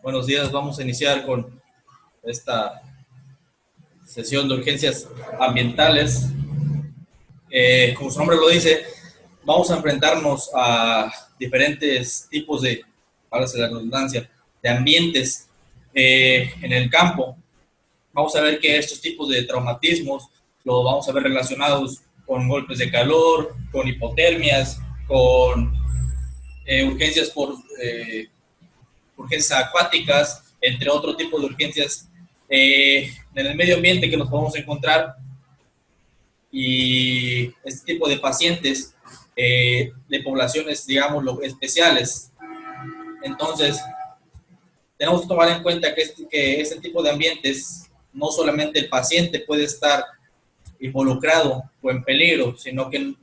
Buenos días, vamos a iniciar con esta sesión de urgencias ambientales. Como su nombre lo dice, vamos a enfrentarnos a diferentes tipos de, para la redundancia, de ambientes en el campo. Vamos a ver que estos tipos de traumatismos lo vamos a ver relacionados con golpes de calor, con hipotermias, con urgencias por urgencias acuáticas, entre otro tipo de urgencias en el medio ambiente que nos podemos encontrar. Y este tipo de pacientes de poblaciones, digamos, especiales. Entonces, tenemos que tomar en cuenta que este tipo de ambientes, no solamente el paciente puede estar involucrado o en peligro, sino que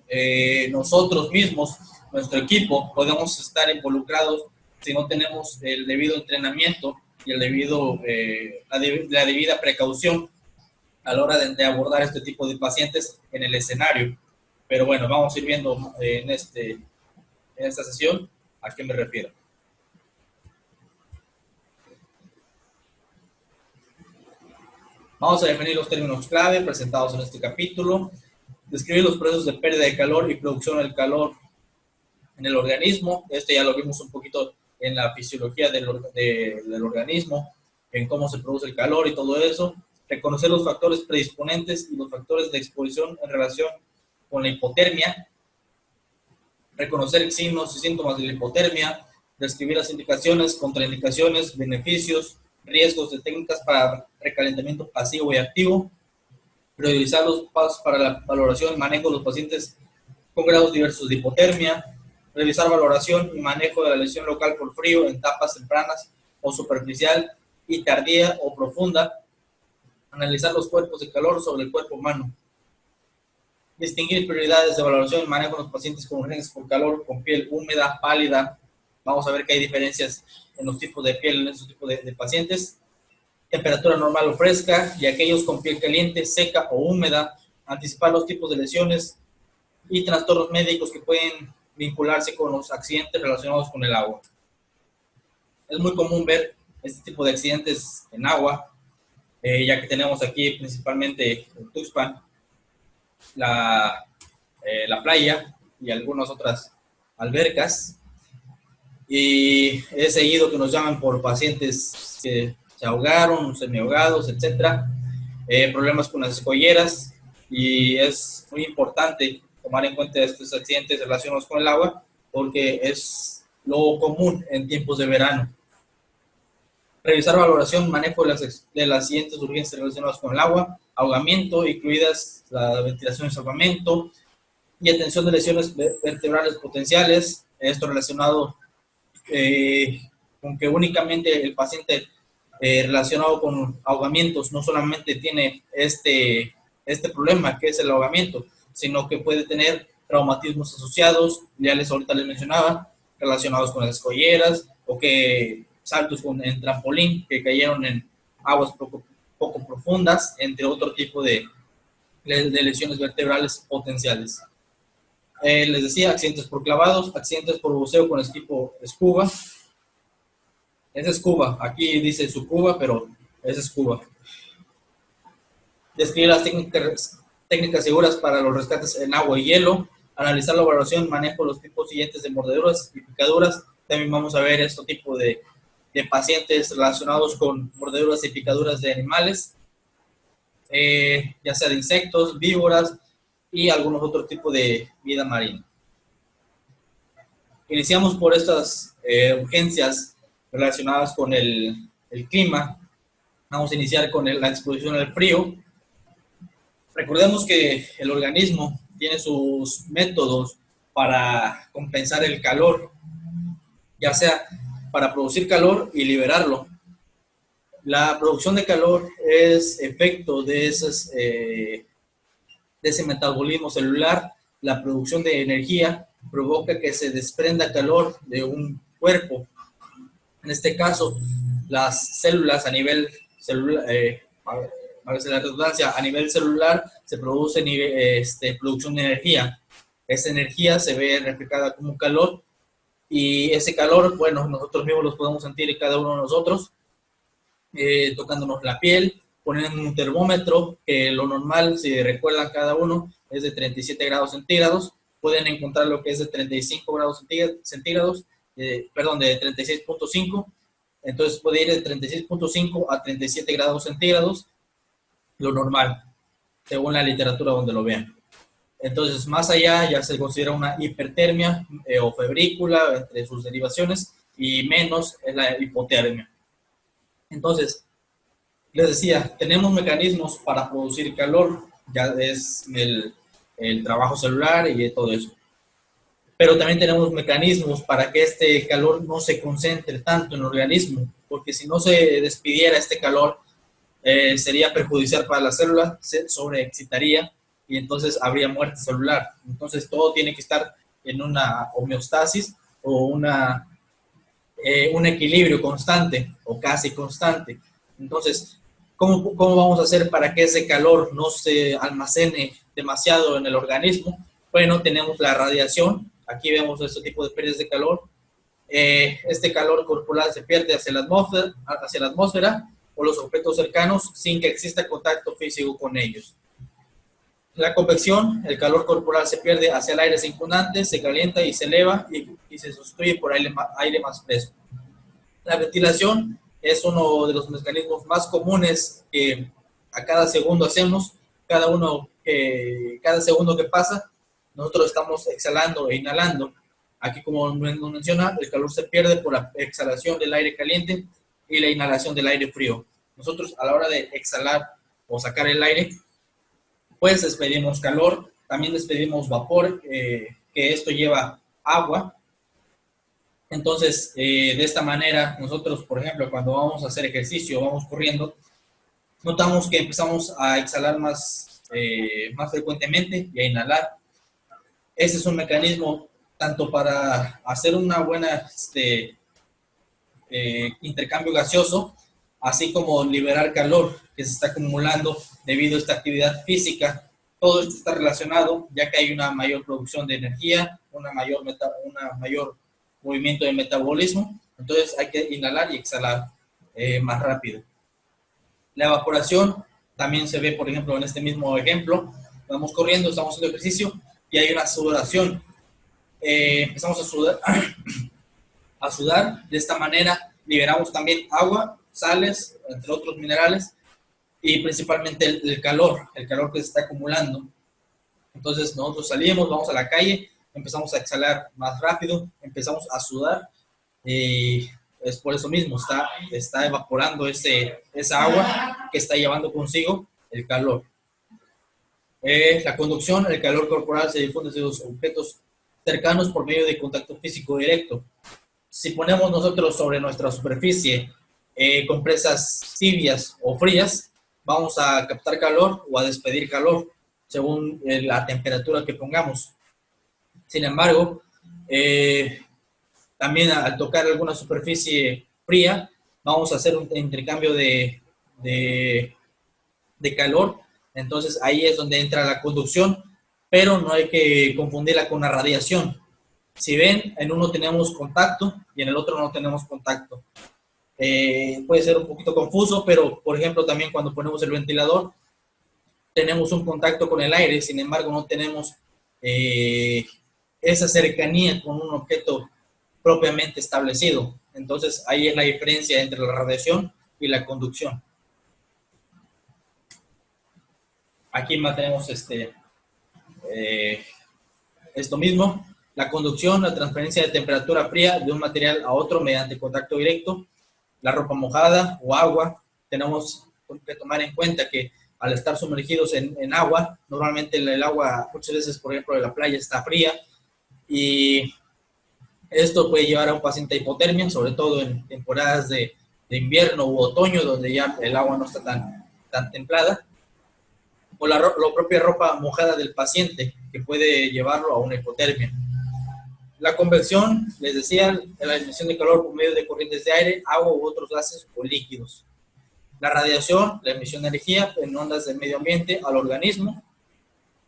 nosotros mismos, nuestro equipo, podemos estar involucrados si no tenemos el debido entrenamiento y la debida precaución a la hora de abordar este tipo de pacientes en el escenario. Pero bueno, vamos a ir viendo en esta sesión a qué me refiero. Vamos a definir los términos clave presentados en este capítulo, describir los procesos de pérdida de calor y producción del calor en el organismo. Ya lo vimos un poquito en la fisiología del organismo, en cómo se produce el calor y todo eso. Reconocer los factores predisponentes y los factores de exposición en relación con la hipotermia. Reconocer signos y síntomas de la hipotermia. Describir las indicaciones, contraindicaciones, beneficios, riesgos de técnicas para recalentamiento pasivo y activo. Priorizar los pasos para la valoración y manejo de los pacientes con grados diversos de hipotermia. Realizar valoración y manejo de la lesión local por frío en etapas tempranas o superficial y tardía o profunda. Analizar los cuerpos de calor sobre el cuerpo humano. Distinguir prioridades de valoración y manejo de los pacientes con urgencias por calor, con piel húmeda, pálida. Vamos a ver que hay diferencias en los tipos de piel en estos tipos de pacientes. Temperatura normal o fresca y aquellos con piel caliente, seca o húmeda. Anticipar los tipos de lesiones y trastornos médicos que pueden vincularse con los accidentes relacionados con el agua. Es muy común ver este tipo de accidentes en agua, ya que tenemos aquí principalmente en Tuxpan la playa y algunas otras albercas. Y es seguido que nos llaman por pacientes que se ahogaron, semiahogados, etc. Problemas con las escolleras, y es muy importante tomar en cuenta estos accidentes relacionados con el agua porque es lo común en tiempos de verano. Revisar valoración, manejo de las siguientes urgencias relacionadas con el agua: ahogamiento, incluidas la ventilación y salvamento, y atención de lesiones vertebrales potenciales. Esto relacionado con que únicamente el paciente relacionado con ahogamientos no solamente tiene este problema que es el ahogamiento, sino que puede tener traumatismos asociados, ya ahorita les mencionaba, relacionados con las escolleras, o que saltos en trampolín que cayeron en aguas poco profundas, entre otro tipo de lesiones vertebrales potenciales. Les decía, accidentes por clavados, accidentes por buceo con equipo scuba. Ese es scuba, aquí dice su cuba, pero ese es scuba. Describir las técnicas seguras para los rescates en agua y hielo. Analizar la valoración y manejo de los tipos siguientes de mordeduras y picaduras. También vamos a ver este tipo de pacientes relacionados con mordeduras y picaduras de animales, ya sea de insectos, víboras y algunos otros tipos de vida marina. Iniciamos por estas urgencias relacionadas con el clima. Vamos a iniciar con la exposición al frío. Recordemos que el organismo tiene sus métodos para compensar el calor, ya sea para producir calor y liberarlo. La producción de calor es efecto de ese metabolismo celular. La producción de energía provoca que se desprenda calor de un cuerpo. En este caso, las células a nivel celular, la redundancia, a nivel celular se produce producción de energía. Esa energía se ve reflejada como calor y ese calor, bueno, nosotros mismos los podemos sentir cada uno de nosotros, tocándonos la piel, poniendo un termómetro, que lo normal, si recuerdan cada uno, es de 37 grados centígrados. Pueden encontrar lo que es de 35 grados centígrados, perdón, de 36.5. Entonces puede ir de 36.5 a 37 grados centígrados, lo normal, según la literatura donde lo vean. Entonces, más allá ya se considera una hipertermia o febrícula entre sus derivaciones, y menos es la hipotermia. Entonces, les decía, tenemos mecanismos para producir calor, ya es el trabajo celular y todo eso. Pero también tenemos mecanismos para que este calor no se concentre tanto en el organismo, porque si no se despidiera este calor, sería perjudicial para la célula, se sobreexcitaría y entonces habría muerte celular. Entonces todo tiene que estar en una homeostasis o un equilibrio constante o casi constante. Entonces, ¿cómo vamos a hacer para que ese calor no se almacene demasiado en el organismo? Bueno, tenemos la radiación. Aquí vemos este tipo de pérdidas de calor. Este calor corporal se pierde hacia la atmósfera o los objetos cercanos sin que exista contacto físico con ellos. La convección, el calor corporal se pierde hacia el aire circundante, se calienta y se eleva y se sustituye por aire más fresco. La ventilación es uno de los mecanismos más comunes que a cada segundo hacemos. Cada segundo que pasa, nosotros estamos exhalando e inhalando. Aquí, como nos menciona, el calor se pierde por la exhalación del aire caliente y la inhalación del aire frío. Nosotros, a la hora de exhalar o sacar el aire, pues despedimos calor, también despedimos vapor, que esto lleva agua. Entonces, de esta manera, nosotros, por ejemplo, cuando vamos a hacer ejercicio, vamos corriendo, notamos que empezamos a exhalar más frecuentemente y a inhalar. Ese es un mecanismo tanto para hacer una buena intercambio gaseoso, así como liberar calor que se está acumulando debido a esta actividad física. Todo esto está relacionado, ya que hay una mayor producción de energía, una mayor movimiento de metabolismo. Entonces hay que inhalar y exhalar más rápido. La evaporación también se ve, por ejemplo, en este mismo ejemplo. Vamos corriendo, estamos haciendo ejercicio y hay una sudoración. Empezamos a sudar. De esta manera liberamos también agua, sales, entre otros minerales, y principalmente el calor que se está acumulando. Entonces nosotros salimos, vamos a la calle, empezamos a exhalar más rápido, empezamos a sudar, y es por eso mismo, está evaporando esa agua que está llevando consigo el calor. La conducción, el calor corporal se difunde hacia los objetos cercanos por medio de contacto físico directo. Si ponemos nosotros sobre nuestra superficie compresas tibias o frías, vamos a captar calor o a despedir calor según la temperatura que pongamos. Sin embargo, también al tocar alguna superficie fría, vamos a hacer un intercambio de calor. Entonces ahí es donde entra la conducción, pero no hay que confundirla con la radiación. Si ven, en uno tenemos contacto y en el otro no tenemos contacto. Puede ser un poquito confuso, pero por ejemplo también cuando ponemos el ventilador, tenemos un contacto con el aire, sin embargo no tenemos esa cercanía con un objeto propiamente establecido. Entonces ahí es la diferencia entre la radiación y la conducción. Aquí mantenemos esto mismo. La conducción, la transferencia de temperatura fría de un material a otro mediante contacto directo. La ropa mojada o agua. Tenemos que tomar en cuenta que al estar sumergidos en agua, normalmente el agua muchas veces, por ejemplo, de la playa está fría, y esto puede llevar a un paciente a hipotermia, sobre todo en temporadas de invierno u otoño, donde ya el agua no está tan templada, o la propia ropa mojada del paciente, que puede llevarlo a una hipotermia. La convección, les decía, la emisión de calor por medio de corrientes de aire, agua u otros gases o líquidos. La radiación, la emisión de energía en ondas del medio ambiente al organismo.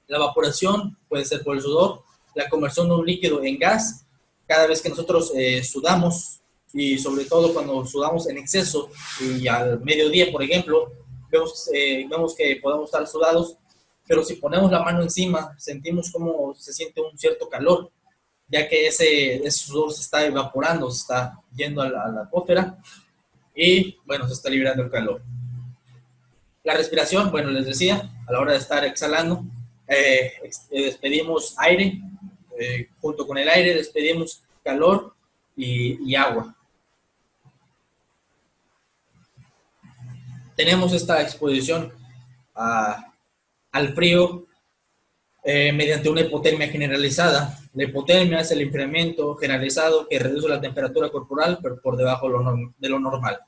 La evaporación puede ser por el sudor, la conversión de un líquido en gas cada vez que nosotros sudamos, y sobre todo cuando sudamos en exceso y al mediodía, por ejemplo, vemos que podemos estar sudados, pero si ponemos la mano encima, sentimos como se siente un cierto calor, ya que ese sudor se está evaporando, se está yendo a la atmósfera y, bueno, se está liberando el calor. La respiración, bueno, les decía, a la hora de estar exhalando, despedimos aire, junto con el aire despedimos calor y agua. Tenemos esta exposición al frío mediante una hipotermia generalizada. La hipotermia es el enfriamiento generalizado que reduce la temperatura corporal, pero por debajo de lo normal.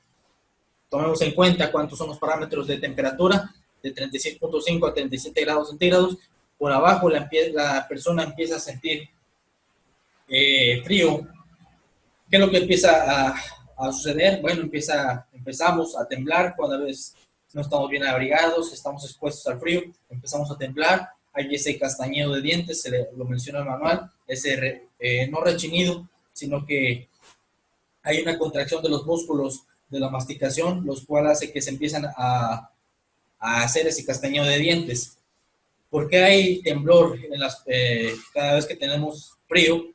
Tomemos en cuenta cuántos son los parámetros de temperatura, de 36.5 a 37 grados centígrados. Por abajo la persona empieza a sentir frío. ¿Qué es lo que empieza a suceder? Bueno, empezamos a temblar cuando a veces no estamos bien abrigados, estamos expuestos al frío, empezamos a temblar, hay ese castañeo de dientes, lo menciona el manual, ese no rechinido, sino que hay una contracción de los músculos de la masticación, los cuales hace que se empiezan a hacer ese castañeo de dientes. ¿Por qué hay temblor cada vez que tenemos frío?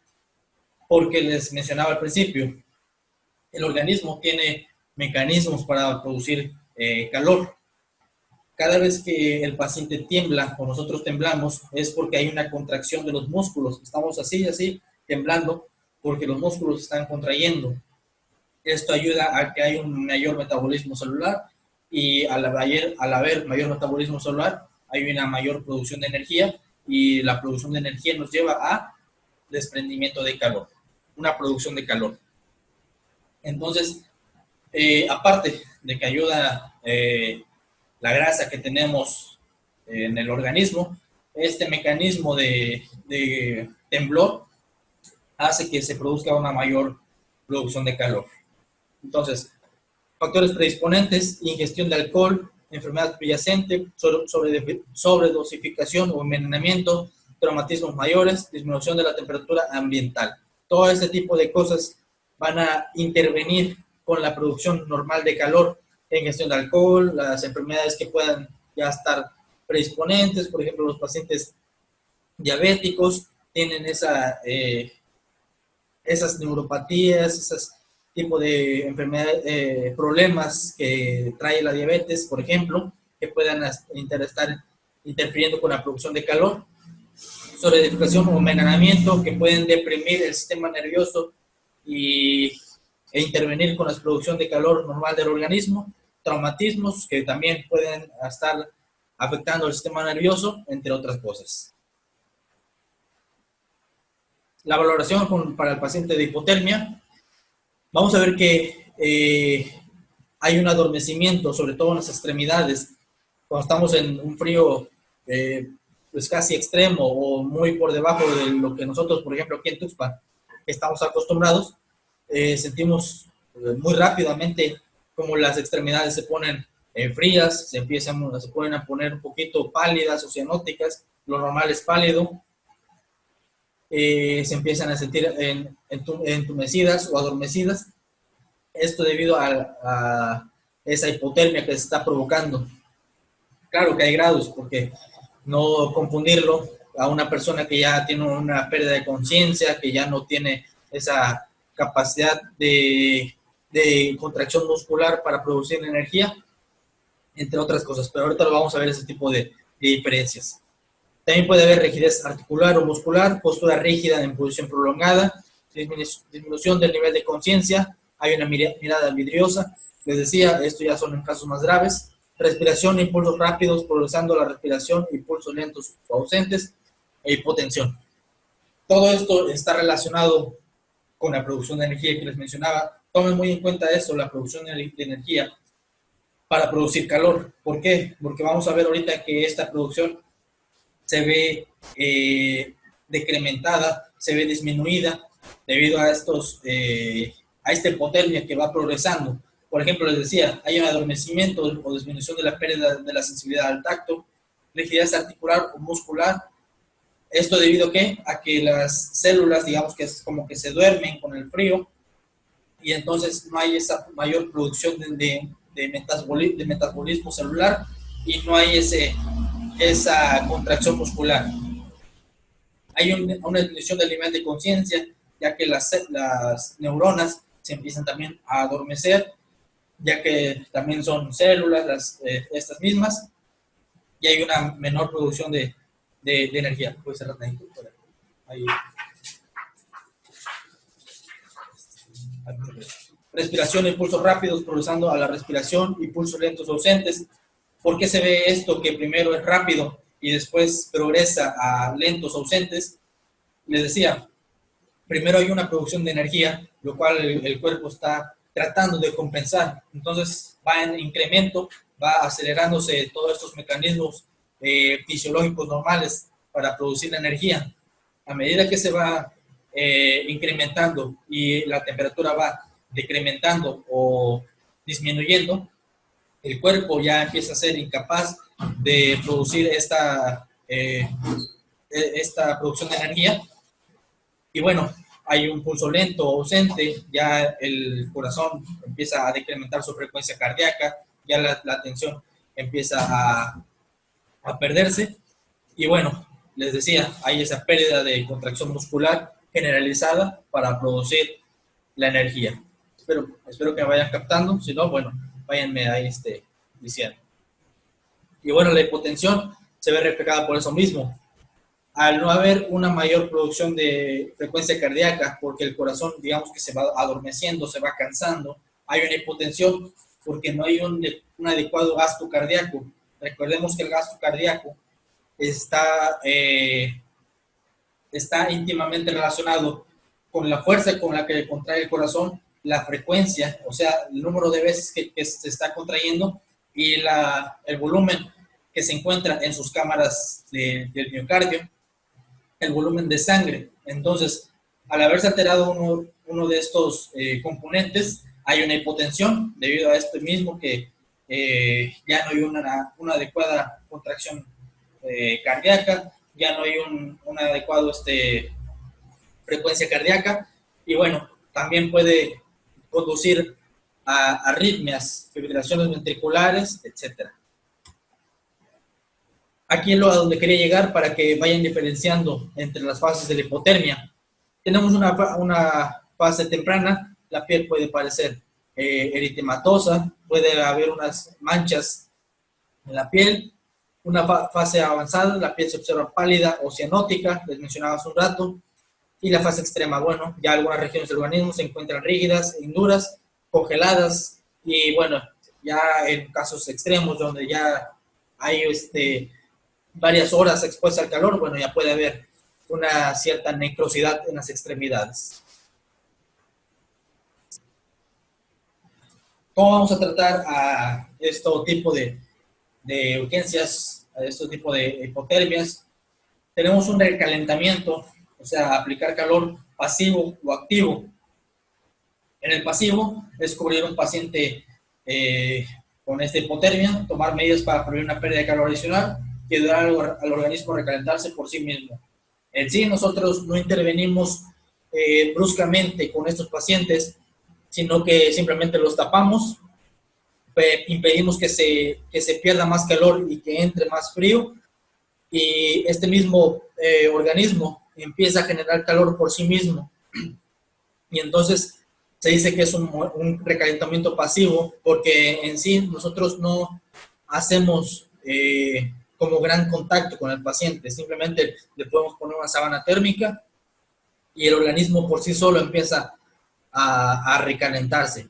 Porque les mencionaba al principio, el organismo tiene mecanismos para producir calor. Cada vez que el paciente tiembla o nosotros temblamos es porque hay una contracción de los músculos. Estamos así, temblando porque los músculos están contrayendo. Esto ayuda a que haya un mayor metabolismo celular y al haber mayor metabolismo celular hay una mayor producción de energía y la producción de energía nos lleva a desprendimiento de calor, una producción de calor. Entonces, aparte de que ayuda la grasa que tenemos en el organismo, este mecanismo de temblor hace que se produzca una mayor producción de calor. Entonces, factores predisponentes: ingestión de alcohol, enfermedad subyacente, sobredosificación o envenenamiento, traumatismos mayores, disminución de la temperatura ambiental. Todo este tipo de cosas van a intervenir con la producción normal de calor. Ingestión de alcohol, las enfermedades que puedan ya estar predisponentes, por ejemplo, los pacientes diabéticos tienen esas neuropatías, esos tipos de enfermedades, problemas que trae la diabetes, por ejemplo, que puedan estar interfiriendo con la producción de calor. Sobreedificación o envenenamiento, que pueden deprimir el sistema nervioso e intervenir con la producción de calor normal del organismo. Traumatismos, que también pueden estar afectando el sistema nervioso, entre otras cosas. La valoración para el paciente de hipotermia, vamos a ver que hay un adormecimiento, sobre todo en las extremidades, cuando estamos en un frío pues casi extremo o muy por debajo de lo que nosotros, por ejemplo, aquí en Tuxpan, estamos acostumbrados, sentimos muy rápidamente como las extremidades se ponen frías, se pueden a poner un poquito pálidas o cianóticas, lo normal es pálido, se empiezan a sentir entumecidas o adormecidas, esto debido a esa hipotermia que se está provocando. Claro que hay grados, porque no confundirlo a una persona que ya tiene una pérdida de conciencia, que ya no tiene esa capacidad de contracción muscular para producir energía, entre otras cosas, pero ahorita lo vamos a ver ese tipo de diferencias. También puede haber rigidez articular o muscular, postura rígida en posición prolongada, disminución del nivel de conciencia, hay una mirada vidriosa, les decía, esto ya son en casos más graves, respiración e impulsos rápidos, progresando la respiración, impulsos lentos o ausentes, e hipotensión. Todo esto está relacionado con la producción de energía que les mencionaba. Tomen muy en cuenta eso, la producción de energía para producir calor. ¿Por qué? Porque vamos a ver ahorita que esta producción se ve decrementada, se ve disminuida debido a esta hipotermia que va progresando. Por ejemplo, les decía, hay un adormecimiento o disminución de la pérdida de la sensibilidad al tacto, rigidez articular o muscular, Esto debido ¿a qué? A que las células, digamos que es como que se duermen con el frío y entonces no hay esa mayor producción de metabolismo celular y no hay esa contracción muscular. Hay una disminución del nivel de conciencia, ya que las neuronas se empiezan también a adormecer, ya que también son células estas mismas, y hay una menor producción de energía. Puede ser ahí. Respiración e impulsos rápidos, progresando a la respiración, impulsos lentos ausentes. ¿Por qué se ve esto que primero es rápido y después progresa a lentos ausentes? Les decía, primero hay una producción de energía, lo cual el cuerpo está tratando de compensar. Entonces va en incremento, va acelerándose todos estos mecanismos fisiológicos normales para producir la energía. A medida que se va incrementando y la temperatura va decrementando o disminuyendo, el cuerpo ya empieza a ser incapaz de producir esta producción de energía. Y bueno, hay un pulso lento o ausente, ya el corazón empieza a decrementar su frecuencia cardíaca, ya la tensión empieza a perderse. Y bueno, les decía, hay esa pérdida de contracción muscular generalizada para producir la energía. Espero que me vayan captando, si no, bueno, váyanme ahí diciendo. Y bueno, la hipotensión se ve reflejada por eso mismo. Al no haber una mayor producción de frecuencia cardíaca, porque el corazón, digamos que se va adormeciendo, se va cansando, hay una hipotensión porque no hay un adecuado gasto cardíaco. Recordemos que el gasto cardíaco está íntimamente relacionado con la fuerza con la que contrae el corazón, la frecuencia, o sea, el número de veces que se está contrayendo y el volumen que se encuentra en sus cámaras del miocardio, el volumen de sangre. Entonces, al haberse alterado uno de estos componentes, hay una hipotensión debido a esto mismo que ya no hay una adecuada contracción cardíaca, ya no hay una adecuada frecuencia cardíaca y bueno, también puede conducir a arritmias, fibrilaciones ventriculares, etcétera. Aquí es a donde quería llegar para que vayan diferenciando entre las fases de la hipotermia. Tenemos una fase temprana, la piel puede parecer eritematosa, puede haber unas manchas en la piel. Una fase avanzada, la piel se observa pálida o cianótica, les mencionaba hace un rato. Y la fase extrema, bueno, ya algunas regiones del organismo se encuentran rígidas, induras, congeladas, y bueno, ya en casos extremos donde ya hay varias horas expuestas al calor, bueno, ya puede haber una cierta necrosidad en las extremidades. ¿Cómo vamos a tratar a este tipo de urgencias, a este tipo de hipotermias? Tenemos un recalentamiento, o sea, aplicar calor pasivo o activo. En el pasivo, descubrir un paciente con esta hipotermia, tomar medidas para prevenir una pérdida de calor adicional y ayudar al organismo a recalentarse por sí mismo. En sí, nosotros no intervenimos bruscamente con estos pacientes, sino que simplemente los tapamos, impedimos que se pierda más calor y que entre más frío, y este mismo organismo empieza a generar calor por sí mismo. Y entonces se dice que es un recalentamiento pasivo, porque en sí nosotros no hacemos como gran contacto con el paciente, simplemente le podemos poner una sábana térmica y el organismo por sí solo empieza a recalentarse.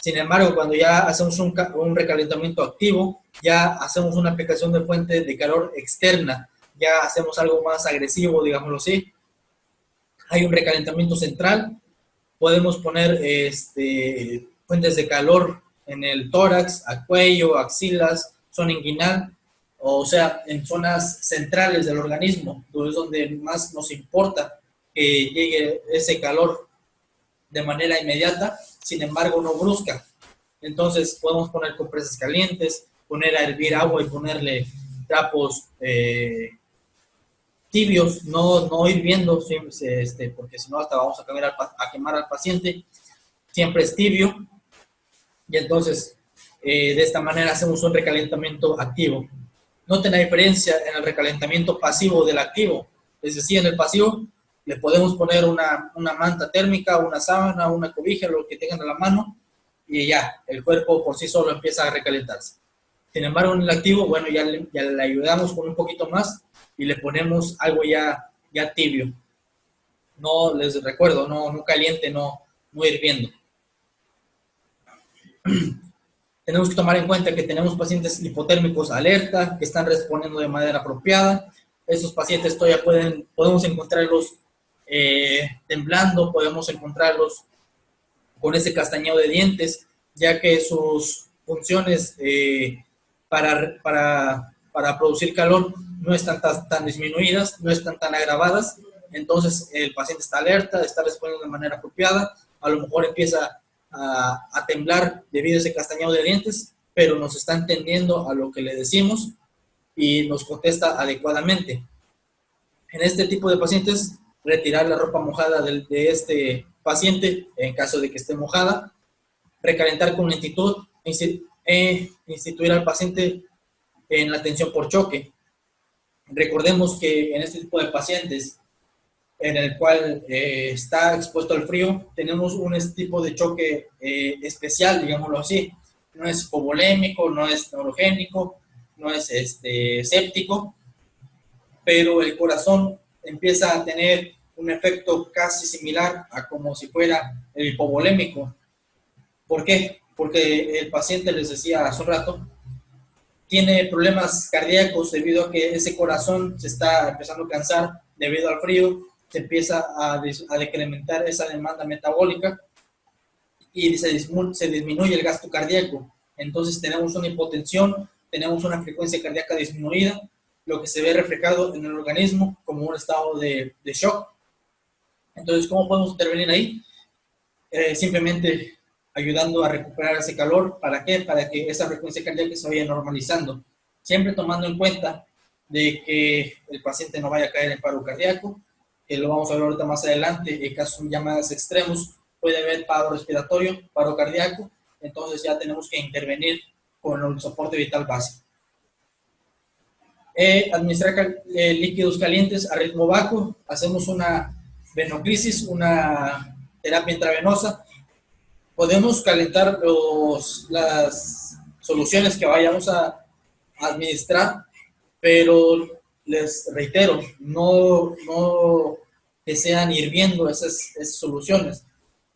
Sin embargo, cuando ya hacemos un recalentamiento activo, ya hacemos una aplicación de fuente de calor externa, ya hacemos algo más agresivo, digámoslo así. Hay un recalentamiento central, podemos poner fuentes de calor en el tórax, al cuello, axilas, zona inguinal, o sea, en zonas centrales del organismo, es donde más nos importa que llegue ese calor de manera inmediata, sin embargo no brusca. Entonces podemos poner compresas calientes, poner a hervir agua y ponerle trapos tibios, no hirviendo, porque si no hasta vamos a quemar al paciente, siempre es tibio, y entonces de esta manera hacemos un recalentamiento activo. Noten la diferencia en el recalentamiento pasivo del activo, es decir, en el pasivo le podemos poner una manta térmica, una sábana, una cobija, lo que tengan a la mano, y ya, el cuerpo por sí solo empieza a recalentarse. Sin embargo, en el activo, bueno, ya le ayudamos con un poquito más y le ponemos algo ya tibio. No, les recuerdo, no caliente, no hirviendo. Tenemos que tomar en cuenta que tenemos pacientes hipotérmicos alerta, que están respondiendo de manera apropiada. Esos pacientes todavía podemos encontrarlos temblando, podemos encontrarlos con ese castañeo de dientes, ya que sus funciones para producir calor no están tan disminuidas, no están tan agravadas. Entonces el paciente está alerta, está respondiendo de manera apropiada, a lo mejor empieza a temblar debido a ese castañeo de dientes, pero nos está entendiendo a lo que le decimos y nos contesta adecuadamente. En este tipo de pacientes, retirar la ropa mojada de este paciente en caso de que esté mojada, recalentar con lentitud, instituir al paciente en la atención por choque. Recordemos que en este tipo de pacientes en el cual está expuesto al frío, tenemos un tipo de choque especial, digámoslo así. No es hipovolémico, no es neurogénico, no es séptico, pero el corazón empieza a tener un efecto casi similar a como si fuera el hipovolémico. ¿Por qué? Porque el paciente, les decía hace un rato, tiene problemas cardíacos debido a que ese corazón se está empezando a cansar debido al frío, se empieza a decrementar esa demanda metabólica y se disminuye el gasto cardíaco. Entonces tenemos una hipotensión, tenemos una frecuencia cardíaca disminuida, lo que se ve reflejado en el organismo como un estado de shock. Entonces, ¿cómo podemos intervenir ahí? Simplemente ayudando a recuperar ese calor. ¿Para qué? Para que esa frecuencia cardíaca se vaya normalizando. Siempre tomando en cuenta de que el paciente no vaya a caer en paro cardíaco, que lo vamos a ver ahorita más adelante, en casos ya más extremos, puede haber paro respiratorio, paro cardíaco, entonces ya tenemos que intervenir con el soporte vital básico. Administrar líquidos calientes a ritmo bajo, hacemos una venoclisis, una terapia intravenosa. Podemos calentar las soluciones que vayamos a administrar, pero les reitero, no que sean hirviendo esas soluciones.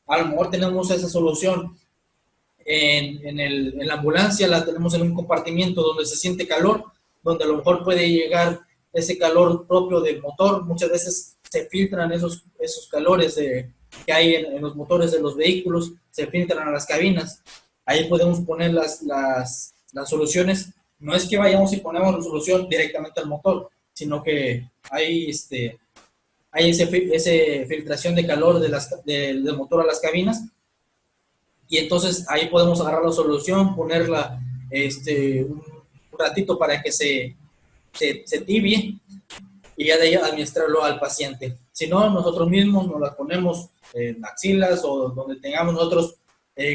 A lo mejor tenemos esa solución en la ambulancia, la tenemos en un compartimiento donde se siente calor, donde a lo mejor puede llegar ese calor propio del motor. Muchas veces se filtran esos calores que hay en los motores de los vehículos, se filtran a las cabinas. Ahí podemos poner las soluciones. No es que vayamos y ponemos la solución directamente al motor, sino que hay esa filtración de calor del motor a las cabinas, y entonces ahí podemos agarrar la solución, ponerla un ratito para que se tibie, y ya de ahí administrarlo al paciente. Si no, nosotros mismos nos la ponemos en axilas o donde tengamos nosotros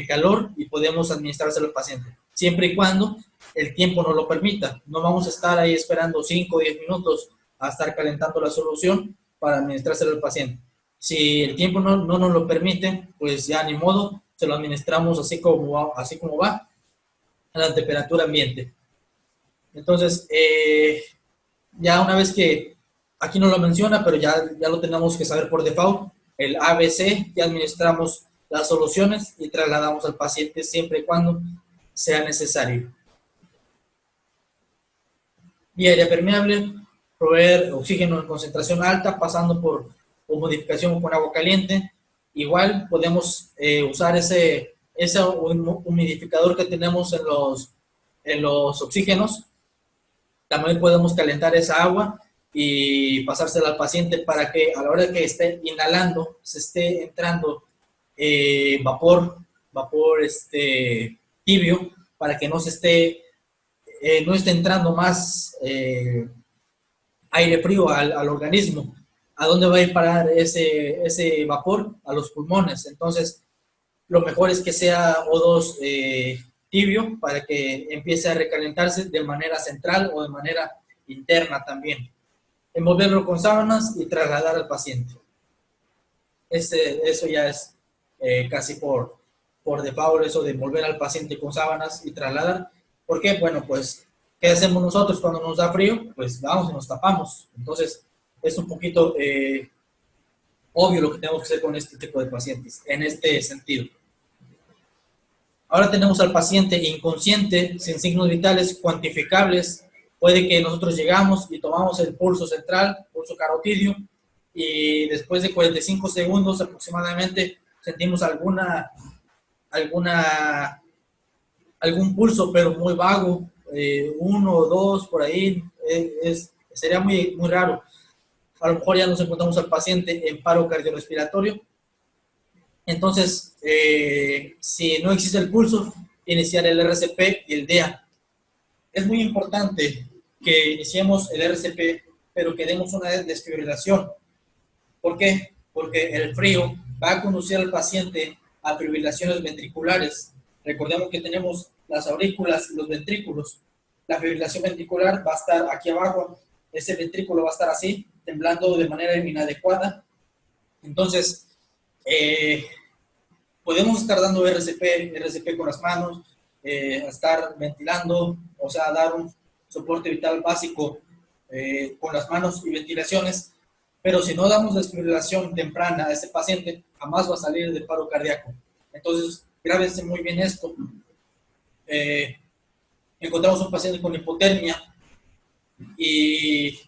calor, y podemos administrárselo al paciente, siempre y cuando el tiempo nos lo permita. No vamos a estar ahí esperando 5 o 10 minutos a estar calentando la solución para administrárselo al paciente. Si el tiempo no nos lo permite, pues ya ni modo, se lo administramos así como va, a la temperatura ambiente. Entonces, ya una vez que, aquí no lo menciona, pero ya lo tenemos que saber por default, el ABC, ya administramos las soluciones y trasladamos al paciente siempre y cuando sea necesario. Vía aérea permeable, proveer oxígeno en concentración alta, pasando por modificación con agua caliente. Igual podemos usar ese humidificador que tenemos en los oxígenos. También podemos calentar esa agua y pasársela al paciente para que a la hora que esté inhalando se esté entrando vapor tibio, para que no esté entrando más aire frío al organismo. ¿A dónde va a ir parar ese vapor? A los pulmones. Entonces, lo mejor es que sea O2 tibio para que empiece a recalentarse de manera central o de manera interna también. Envolverlo con sábanas y trasladar al paciente. Eso ya es casi por default, eso de envolver al paciente con sábanas y trasladar. ¿Por qué? Bueno, pues, ¿qué hacemos nosotros cuando nos da frío? Pues vamos y nos tapamos. Entonces, es un poquito obvio lo que tenemos que hacer con este tipo de pacientes, en este sentido. Ahora tenemos al paciente inconsciente, sin signos vitales cuantificables. Puede que nosotros llegamos y tomamos el pulso central, pulso carotidio, y después de 45 segundos aproximadamente sentimos algún pulso, pero muy vago, 1 o 2 por ahí, sería muy raro. A lo mejor ya nos encontramos al paciente en paro cardiorrespiratorio. Entonces, si no existe el pulso, iniciar el RCP y el DEA. Es muy importante que iniciemos el RCP, pero que demos una desfibrilación. ¿Por qué? Porque el frío va a conducir al paciente a fibrilaciones ventriculares. Recordemos que tenemos las aurículas y los ventrículos. La fibrilación ventricular va a estar aquí abajo, ese ventrículo va a estar así, temblando de manera inadecuada. Entonces, podemos estar dando RCP con las manos, estar ventilando, o sea, dar un soporte vital básico con las manos y ventilaciones, pero si no damos desfibrilación temprana a ese paciente, jamás va a salir de paro cardíaco. Entonces, grábense muy bien esto. Encontramos un paciente con hipotermia y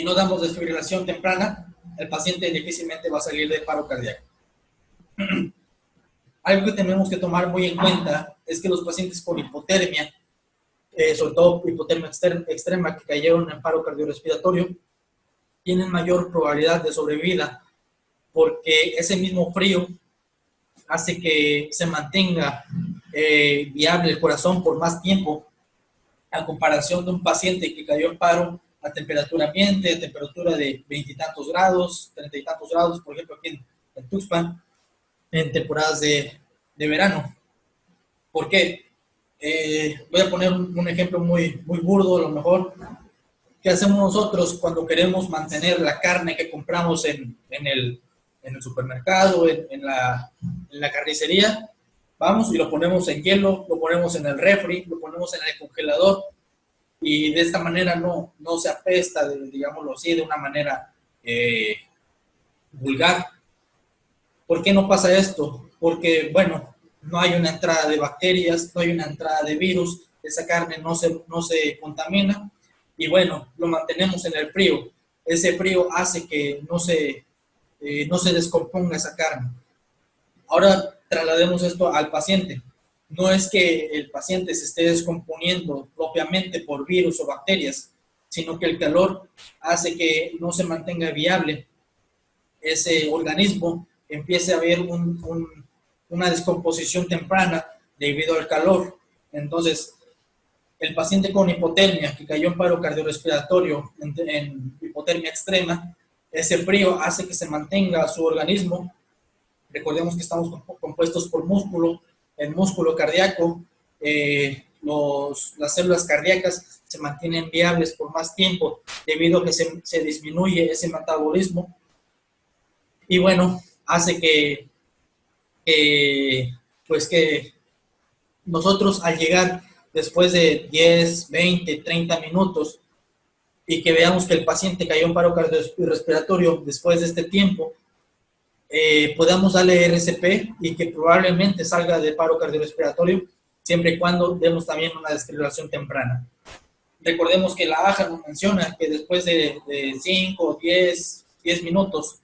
no damos desfibrilación temprana, el paciente difícilmente va a salir de paro cardíaco. Algo que tenemos que tomar muy en cuenta es que los pacientes con hipotermia, sobre todo hipotermia extrema que cayeron en paro cardiorrespiratorio, tienen mayor probabilidad de sobrevida porque ese mismo frío hace que se mantenga viable el corazón por más tiempo, a comparación de un paciente que cayó en paro a temperatura ambiente, a temperatura de 20 y tantos grados, 30 y tantos grados, por ejemplo aquí en Tuxpan, en temporadas de verano. ¿Por qué? Voy a poner un ejemplo muy burdo, a lo mejor. ¿Qué hacemos nosotros cuando queremos mantener la carne que compramos en el supermercado, en la carnicería? Vamos y lo ponemos en hielo, lo ponemos en el refri, lo ponemos en el congelador, y de esta manera no se apesta, digámoslo así, de una manera vulgar. ¿Por qué no pasa esto? Porque, bueno, no hay una entrada de bacterias, no hay una entrada de virus, esa carne no se contamina, y bueno, lo mantenemos en el frío. Ese frío hace que no se descomponga esa carne. Ahora traslademos esto al paciente. No es que el paciente se esté descomponiendo propiamente por virus o bacterias, sino que el calor hace que no se mantenga viable ese organismo, empiece a haber una descomposición temprana debido al calor. Entonces, el paciente con hipotermia que cayó en paro cardiorrespiratorio, en hipotermia extrema, ese frío hace que se mantenga su organismo. Recordemos que estamos compuestos por músculo, el músculo cardíaco, las células cardíacas se mantienen viables por más tiempo debido a que se disminuye ese metabolismo, y bueno, hace que nosotros al llegar después de 10, 20, 30 minutos y que veamos que el paciente cayó en paro cardiorrespiratorio después de este tiempo, podamos darle RCP y que probablemente salga de paro cardiorrespiratorio, siempre y cuando demos también una desfibrilación temprana. Recordemos que la AJA nos menciona que después de 5 o 10 minutos,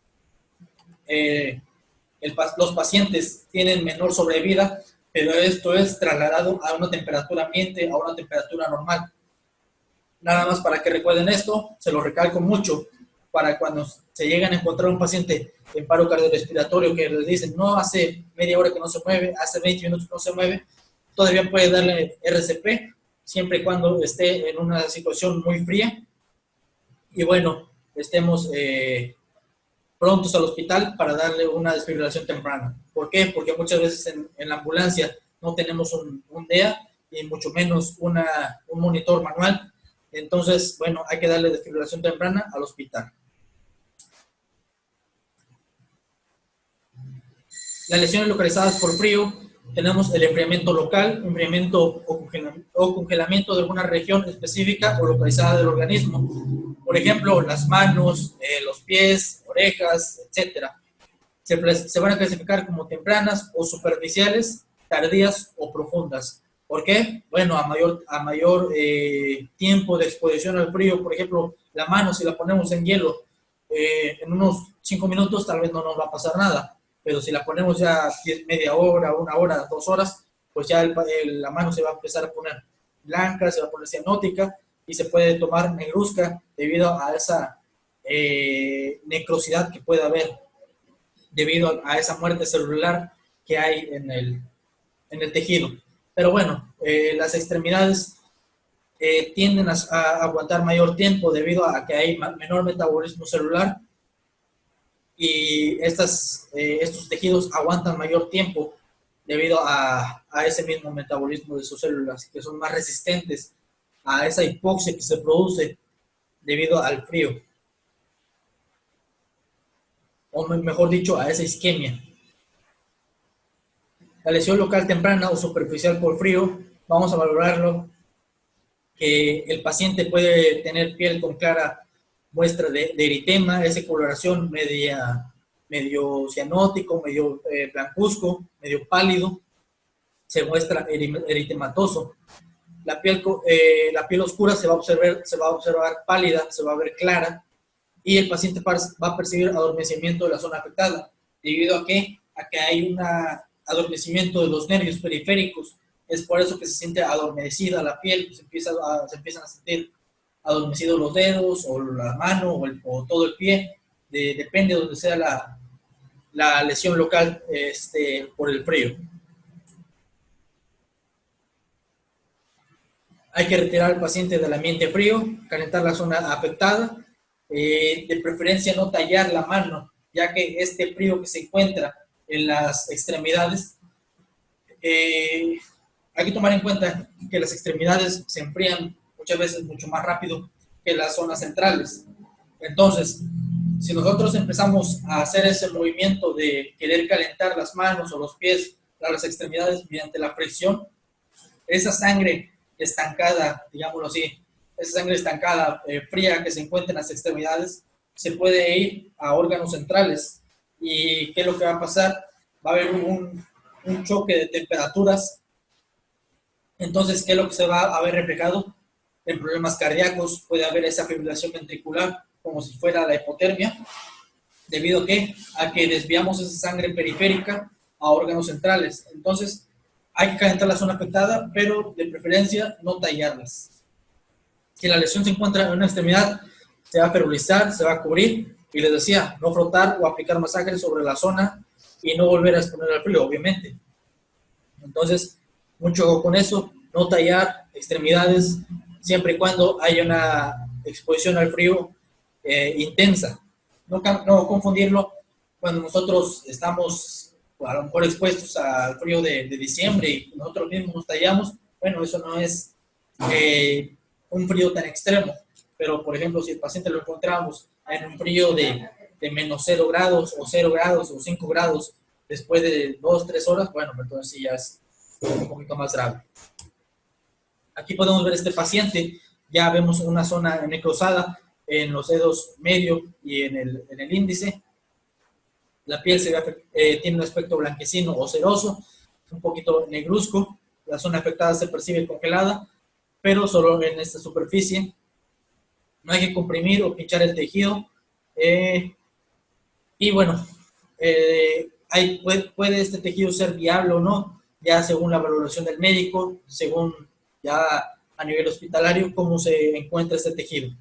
los pacientes tienen menor sobrevida, pero esto es trasladado a una temperatura ambiente, a una temperatura normal. Nada más para que recuerden esto, se lo recalco mucho, para cuando se llegan a encontrar un paciente en paro cardiorrespiratorio que les dicen, no, hace media hora que no se mueve, hace 20 minutos que no se mueve, todavía puede darle RCP, siempre y cuando esté en una situación muy fría, y bueno, estemos prontos al hospital para darle una desfibrilación temprana. ¿Por qué? Porque muchas veces en la ambulancia no tenemos un DEA y mucho menos un monitor manual. Entonces, bueno, hay que darle desfibrilación temprana al hospital. Las lesiones localizadas por frío, tenemos el enfriamiento local, enfriamiento o congelamiento de alguna región específica o localizada del organismo. Por ejemplo, las manos, los pies, orejas, etc. Se van a clasificar como tempranas o superficiales, tardías o profundas. ¿Por qué? Bueno, a mayor tiempo de exposición al frío, por ejemplo, la mano, si la ponemos en hielo, en unos 5 minutos tal vez no nos va a pasar nada, pero si la ponemos ya media hora, 1 hora, 2 horas, pues ya la mano se va a empezar a poner blanca, se va a poner cianótica y se puede tomar negruzca debido a esa necrosidad que puede haber debido a esa muerte celular que hay en el tejido. Pero bueno, las extremidades tienden a aguantar mayor tiempo debido a que hay menor metabolismo celular y estos tejidos aguantan mayor tiempo debido a ese mismo metabolismo de sus células, que son más resistentes a esa hipoxia que se produce debido al frío, o mejor dicho, a esa isquemia. La lesión local temprana o superficial por frío, vamos a valorarlo que el paciente puede tener piel con clara muestra de eritema, esa coloración medio cianótico, medio blancuzco, medio pálido, se muestra eritematoso. La piel oscura se va a observar pálida, se va a ver clara, y el paciente va a percibir adormecimiento de la zona afectada, debido a que hay un adormecimiento de los nervios periféricos. Es por eso que se siente adormecida la piel, se empiezan a sentir adormecidos los dedos, o la mano, o todo el pie, depende de donde sea la lesión local por el frío. Hay que retirar al paciente del ambiente frío, calentar la zona afectada, de preferencia no tallar la mano, ya que este frío que se encuentra en las extremidades, hay que tomar en cuenta que las extremidades se enfrían muchas veces mucho más rápido que las zonas centrales. Entonces, si nosotros empezamos a hacer ese movimiento de querer calentar las manos o los pies a las extremidades mediante la fricción, esa sangre estancada, digámoslo así, esa sangre estancada, fría que se encuentra en las extremidades, se puede ir a órganos centrales. ¿Y qué es lo que va a pasar? Va a haber un choque de temperaturas. Entonces, ¿qué es lo que se va a ver reflejado? En problemas cardíacos puede haber esa fibrilación ventricular, como si fuera la hipotermia, debido a que desviamos esa sangre periférica a órganos centrales. Entonces, hay que calentar la zona afectada, pero de preferencia no tallarlas. Si la lesión se encuentra en una extremidad, se va a ferulizar, se va a cubrir, y les decía, no frotar o aplicar masaje sobre la zona y no volver a exponer al frío, obviamente. Entonces, mucho con eso, no tallar extremidades siempre y cuando haya una exposición al frío intensa. No confundirlo cuando nosotros estamos a lo mejor expuestos al frío de diciembre y nosotros mismos nos tallamos. Bueno, eso no es un frío tan extremo, pero por ejemplo, si el paciente lo encontramos en un frío de menos 0 grados o 0 grados o 5 grados después de 2-3 horas, bueno, entonces sí ya es un poquito más grave. Aquí podemos ver este paciente, ya vemos una zona necrosada en los dedos medio y en el índice. La piel tiene un aspecto blanquecino o ceroso, un poquito negruzco. La zona afectada se percibe congelada, pero solo en esta superficie. No hay que comprimir o pinchar el tejido. Y bueno, puede este tejido ser viable o no, ya según la valoración del médico, según ya a nivel hospitalario, cómo se encuentra este tejido.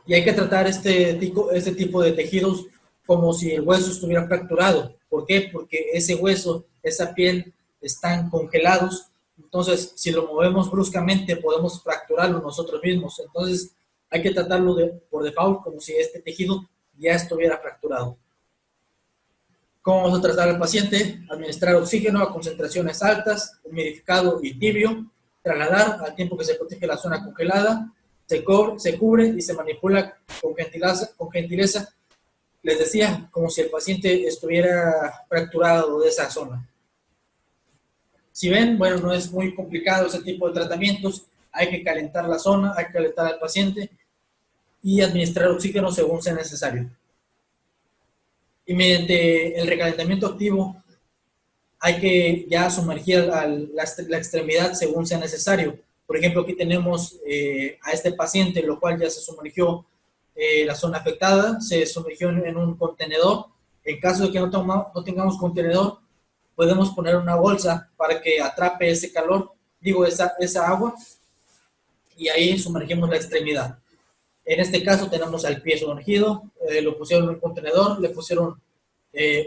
Y hay que tratar este tipo de tejidos como si el hueso estuviera fracturado. ¿Por qué? Porque ese hueso, esa piel están congelados Entonces, si lo movemos bruscamente, podemos fracturarlo nosotros mismos. Entonces, hay que tratarlo por default como si este tejido ya estuviera fracturado. ¿Cómo vamos a tratar al paciente? Administrar oxígeno a concentraciones altas, humidificado y tibio, trasladar al tiempo que se protege la zona congelada, se cubre y se manipula con gentileza. Les decía, como si el paciente estuviera fracturado de esa zona. Si ven, bueno, no es muy complicado ese tipo de tratamientos. Hay que calentar la zona, hay que calentar al paciente y administrar oxígeno según sea necesario. Y mediante el recalentamiento activo hay que ya sumergir la extremidad según sea necesario. Por ejemplo, aquí tenemos a este paciente, lo cual ya se sumergió la zona afectada, se sumergió en un contenedor. En caso de que no tengamos contenedor, podemos poner una bolsa para que atrape ese calor, esa agua, y ahí sumergimos la extremidad. En este caso tenemos al pie sumergido, lo pusieron en un contenedor, le pusieron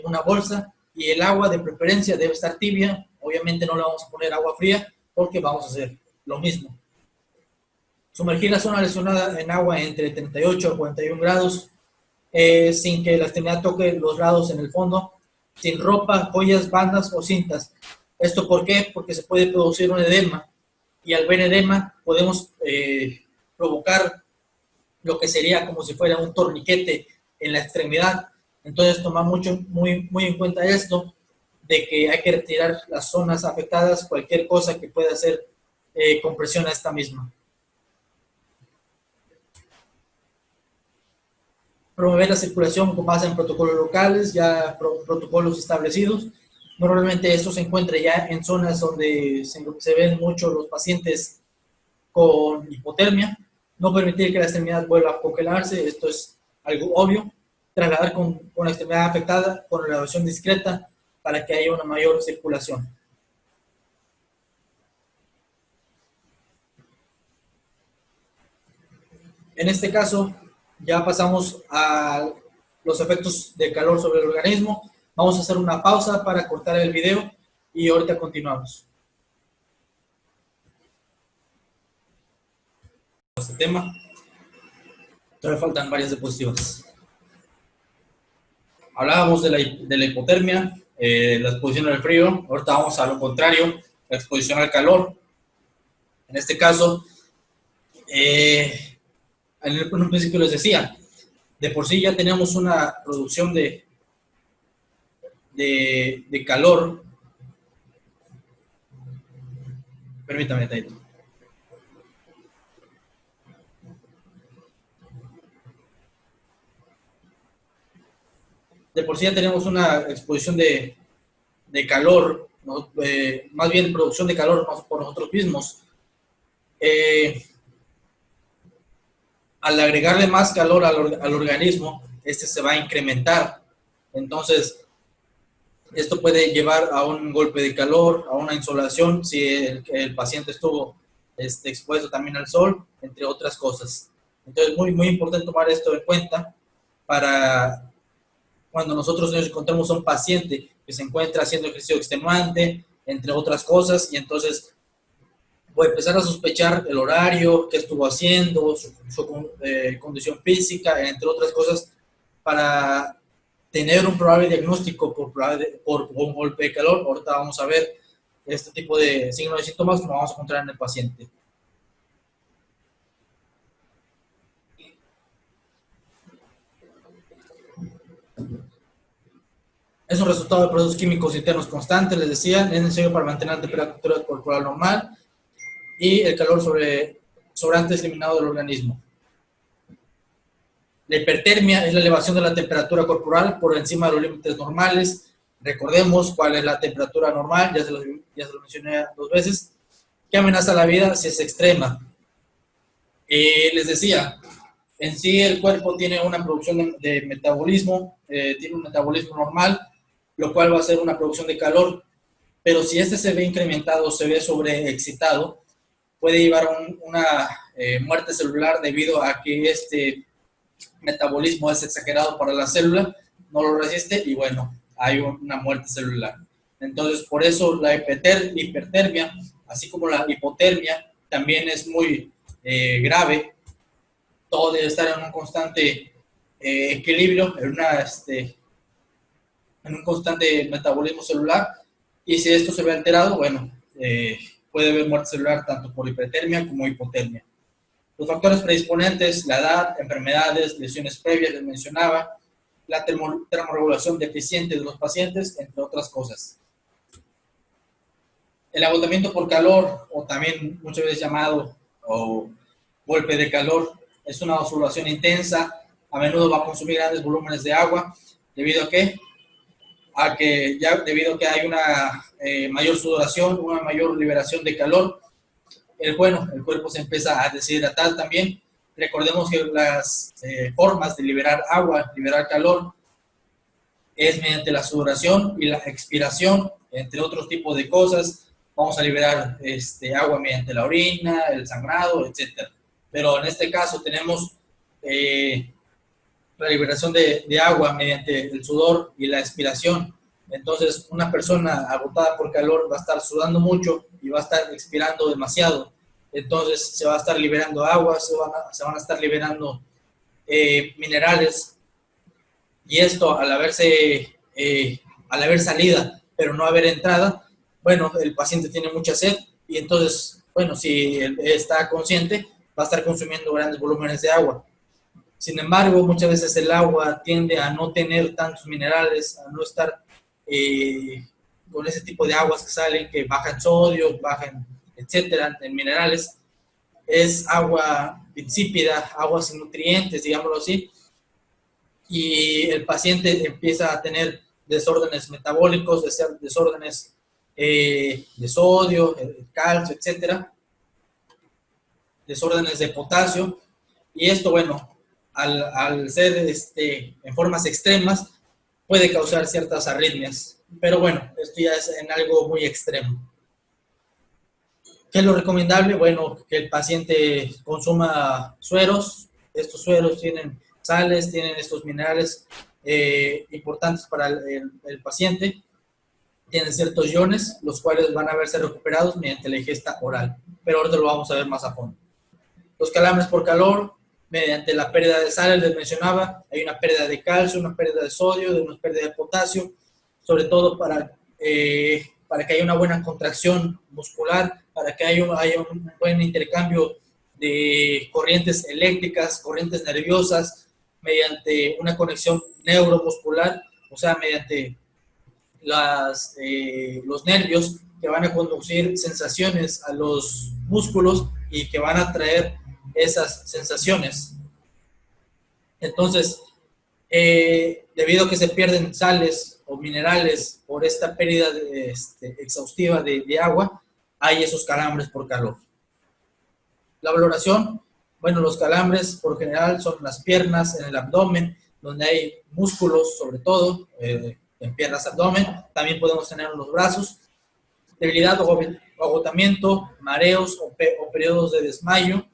una bolsa, y el agua de preferencia debe estar tibia. Obviamente no le vamos a poner agua fría porque vamos a hacer lo mismo. Sumergir la zona lesionada en agua entre 38 a 41 grados, sin que la extremidad toque los lados en el fondo, sin ropa, joyas, bandas o cintas. ¿Esto por qué? Porque se puede producir un edema, y al ver edema podemos provocar lo que sería como si fuera un torniquete en la extremidad. Entonces, tomar muy en cuenta esto, de que hay que retirar las zonas afectadas, cualquier cosa que pueda hacer compresión a esta misma. Promover la circulación con base en protocolos locales, ya protocolos establecidos. Normalmente esto se encuentra ya en zonas donde se ven mucho los pacientes con hipotermia. No permitir que la extremidad vuelva a congelarse, esto es algo obvio. Trasladar con la extremidad afectada con elevación discreta para que haya una mayor circulación. En este caso, ya pasamos a los efectos de calor sobre el organismo. Vamos a hacer una pausa para cortar el video y ahorita continuamos. Este tema. Todavía faltan varias diapositivas. Hablábamos de la hipotermia, la exposición al frío. Ahorita vamos a lo contrario, la exposición al calor. En este caso, en un principio les decía, de por sí ya tenemos una producción de calor. Permítame, Taito. De por sí ya tenemos una exposición de calor, ¿no? Más bien producción de calor por nosotros mismos. Al agregarle más calor al organismo, este se va a incrementar. Entonces, esto puede llevar a un golpe de calor, a una insolación, si el paciente estuvo expuesto también al sol, entre otras cosas. Entonces, muy importante tomar esto en cuenta para cuando nosotros nos encontramos a un paciente que se encuentra haciendo ejercicio extenuante, entre otras cosas, y entonces voy a empezar a sospechar el horario, qué estuvo haciendo, su condición física, entre otras cosas, para tener un probable diagnóstico por un golpe de calor. Ahorita vamos a ver este tipo de signos y síntomas que vamos a encontrar en el paciente. Es un resultado de procesos químicos internos constantes, les decía, es necesario para mantener la temperatura corporal normal y el calor sobrante eliminado del organismo. La hipertermia es la elevación de la temperatura corporal por encima de los límites normales. Recordemos cuál es la temperatura normal, ya se lo mencioné 2 veces, que amenaza la vida si es extrema. Les decía, en sí el cuerpo tiene una producción de metabolismo, tiene un metabolismo normal, lo cual va a ser una producción de calor, pero si este se ve incrementado, se ve sobreexcitado, puede llevar a una muerte celular debido a que este metabolismo es exagerado para la célula, no lo resiste y bueno, hay una muerte celular. Entonces, por eso la hipertermia así como la hipotermia, también es muy grave. Todo debe estar en un constante equilibrio, en un constante metabolismo celular, y si esto se ve alterado, bueno, puede haber muerte celular tanto por hipertermia como hipotermia. Los factores predisponentes, la edad, enfermedades, lesiones previas, les mencionaba, la termorregulación deficiente de los pacientes, entre otras cosas. El agotamiento por calor, o también muchas veces llamado o golpe de calor, es una sudoración intensa, a menudo va a consumir grandes volúmenes de agua, debido a que debido a que hay una mayor sudoración, una mayor liberación de calor, el cuerpo se empieza a deshidratar también. Recordemos que las formas de liberar agua, liberar calor, es mediante la sudoración y la expiración, entre otros tipos de cosas. Vamos a liberar agua mediante la orina, el sangrado, etc. Pero en este caso tenemos la liberación de agua mediante el sudor y la expiración. Entonces, una persona agotada por calor va a estar sudando mucho y va a estar expirando demasiado. Entonces, se va a estar liberando agua, se van a estar liberando minerales. Y esto, al haber salida, pero no haber entrada, bueno, el paciente tiene mucha sed y entonces, bueno, si él está consciente, va a estar consumiendo grandes volúmenes de agua. Sin embargo, muchas veces el agua tiende a no tener tantos minerales, a no estar con ese tipo de aguas que salen, que bajan sodio, bajan, etcétera, en minerales. Es agua insípida, agua sin nutrientes, digámoslo así, y el paciente empieza a tener desórdenes metabólicos, desórdenes de sodio, calcio, etcétera, desórdenes de potasio, y esto, bueno, al ser en formas extremas, puede causar ciertas arritmias. Pero bueno, esto ya es en algo muy extremo. ¿Qué es lo recomendable? Bueno, que el paciente consuma sueros. Estos sueros tienen sales, tienen estos minerales importantes para el paciente. Tienen ciertos iones, los cuales van a verse recuperados mediante la ingesta oral. Pero ahorita lo vamos a ver más a fondo. Los calambres por calor, mediante la pérdida de sales, les mencionaba, hay una pérdida de calcio, una pérdida de sodio, una pérdida de potasio, sobre todo para que haya una buena contracción muscular, para que haya un buen intercambio de corrientes eléctricas, corrientes nerviosas, mediante una conexión neuromuscular, o sea, mediante los nervios que van a conducir sensaciones a los músculos y que van a traer esas sensaciones. Entonces, debido a que se pierden sales o minerales por esta pérdida exhaustiva de agua, hay esos calambres por calor. La valoración, bueno, los calambres por general son las piernas, en el abdomen, donde hay músculos, sobre todo, en piernas, abdomen. También podemos tener en los brazos. Debilidad o agotamiento, mareos o periodos de desmayo,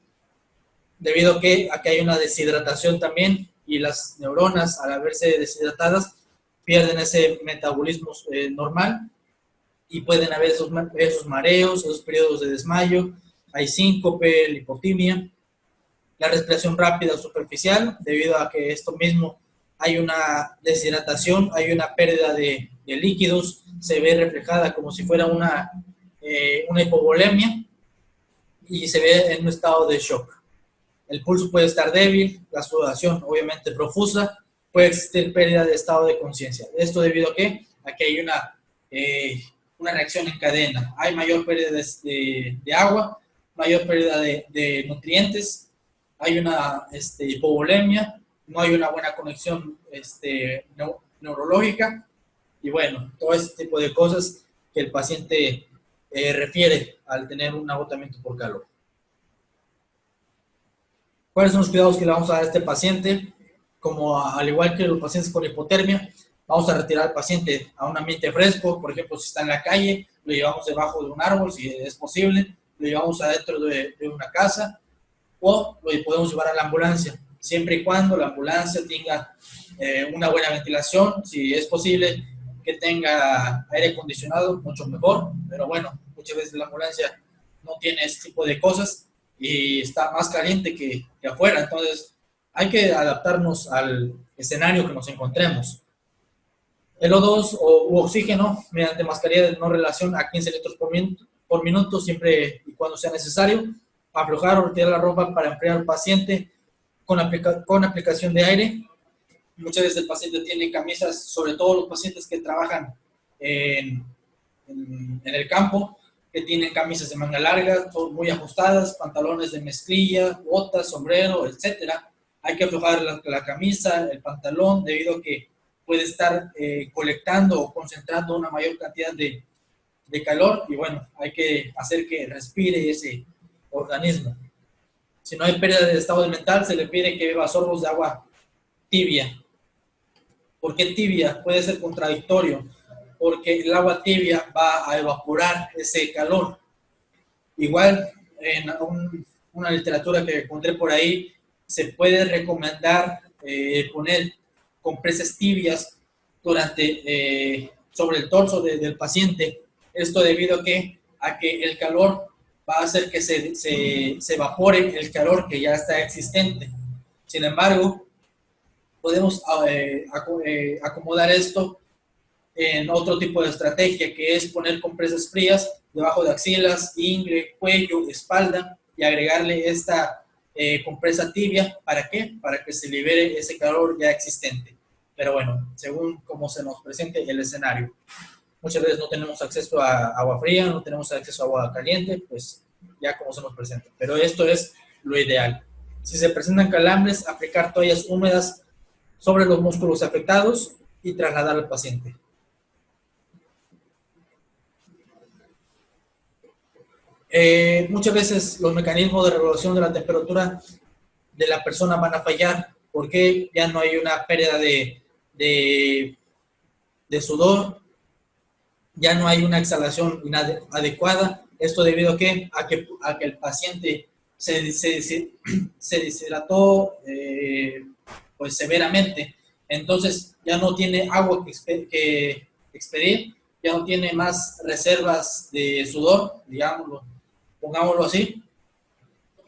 debido a que aquí hay una deshidratación también, y las neuronas, al haberse deshidratadas, pierden ese metabolismo normal, y pueden haber esos mareos, esos periodos de desmayo, hay síncope, lipotimia. La respiración rápida o superficial, debido a que esto mismo hay una deshidratación, hay una pérdida de líquidos, se ve reflejada como si fuera una hipovolemia, y se ve en un estado de shock. El pulso puede estar débil, la sudoración obviamente profusa, puede existir pérdida de estado de conciencia. Esto debido a que aquí hay una reacción en cadena. Hay mayor pérdida de agua, mayor pérdida de nutrientes, hay una hipovolemia, no hay una buena conexión neurológica, y bueno, todo este tipo de cosas que el paciente refiere al tener un agotamiento por calor. ¿Cuáles son los cuidados que le vamos a dar a este paciente? Como al igual que los pacientes con hipotermia, vamos a retirar al paciente a un ambiente fresco. Por ejemplo, si está en la calle, lo llevamos debajo de un árbol, si es posible, lo llevamos adentro de una casa, o lo podemos llevar a la ambulancia, siempre y cuando la ambulancia tenga una buena ventilación. Si es posible que tenga aire acondicionado, mucho mejor, pero bueno, muchas veces la ambulancia tiene ese tipo de cosas y está más caliente que afuera. Entonces, hay que adaptarnos al escenario que nos encontremos. El O2 u oxígeno mediante mascarilla de no relación a 15 litros por minuto, siempre y cuando sea necesario. Aflojar o retirar la ropa para enfriar al paciente con aplicación de aire. Muchas veces el paciente tiene camisas, sobre todo los pacientes que trabajan en el campo, que tienen camisas de manga larga, muy ajustadas, pantalones de mezclilla, botas, sombrero, etcétera. Hay que aflojar la camisa, el pantalón, debido a que puede estar colectando o concentrando una mayor cantidad de calor, y bueno, hay que hacer que respire ese organismo. Si no hay pérdida de estado mental, se le pide que beba sorbos de agua tibia. ¿Por qué tibia? Puede ser contradictorio, porque el agua tibia va a evaporar ese calor. Igual, en una literatura que encontré por ahí, se puede recomendar poner compresas tibias sobre el torso del paciente. Esto debido a que el calor va a hacer que se evapore el calor que ya está existente. Sin embargo, podemos acomodar esto en otro tipo de estrategia, que es poner compresas frías debajo de axilas, ingle, cuello, espalda, y agregarle esta compresa tibia. ¿Para qué? Para que se libere ese calor ya existente. Pero bueno, según cómo se nos presente el escenario. Muchas veces no tenemos acceso a agua fría, no tenemos acceso a agua caliente, pues ya como se nos presenta. Pero esto es lo ideal. Si se presentan calambres, aplicar toallas húmedas sobre los músculos afectados y trasladar al paciente. Muchas veces los mecanismos de regulación de la temperatura de la persona van a fallar, porque ya no hay una pérdida de sudor, ya no hay una exhalación adecuada. Esto debido a que el paciente se deshidrató pues severamente. Entonces ya no tiene agua que expedir, ya no tiene más reservas de sudor, pongámoslo así.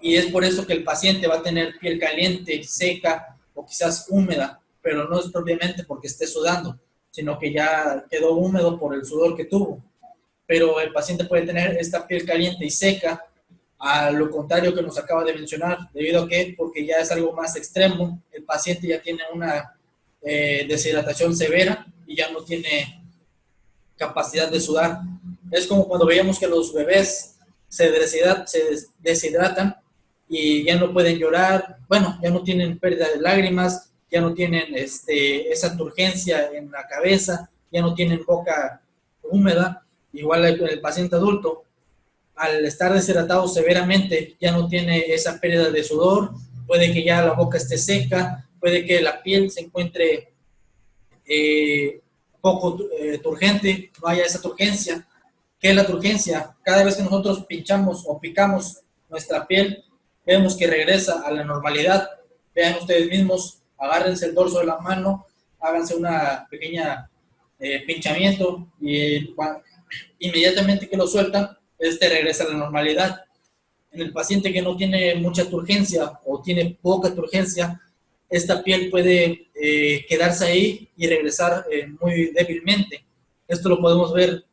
Y es por eso que el paciente va a tener piel caliente, seca o quizás húmeda, pero no es propiamente porque esté sudando, sino que ya quedó húmedo por el sudor que tuvo. Pero el paciente puede tener esta piel caliente y seca, a lo contrario que nos acaba de mencionar, debido a que, porque ya es algo más extremo, el paciente ya tiene una deshidratación severa y ya no tiene capacidad de sudar. Es como cuando veíamos que los bebés se deshidratan y ya no pueden llorar, bueno, ya no tienen pérdida de lágrimas, ya no tienen esa turgencia en la cabeza, ya no tienen boca húmeda. Igual el paciente adulto, al estar deshidratado severamente, ya no tiene esa pérdida de sudor, puede que ya la boca esté seca, puede que la piel se encuentre poco turgente, no haya esa turgencia. ¿Qué es la turgencia? Cada vez que nosotros pinchamos o picamos nuestra piel, vemos que regresa a la normalidad. Vean ustedes mismos, agárrense el dorso de la mano, háganse una pequeña pinchamiento y inmediatamente que lo sueltan, regresa a la normalidad. En el paciente que no tiene mucha turgencia o tiene poca turgencia, esta piel puede quedarse ahí y regresar muy débilmente. Esto lo podemos ver,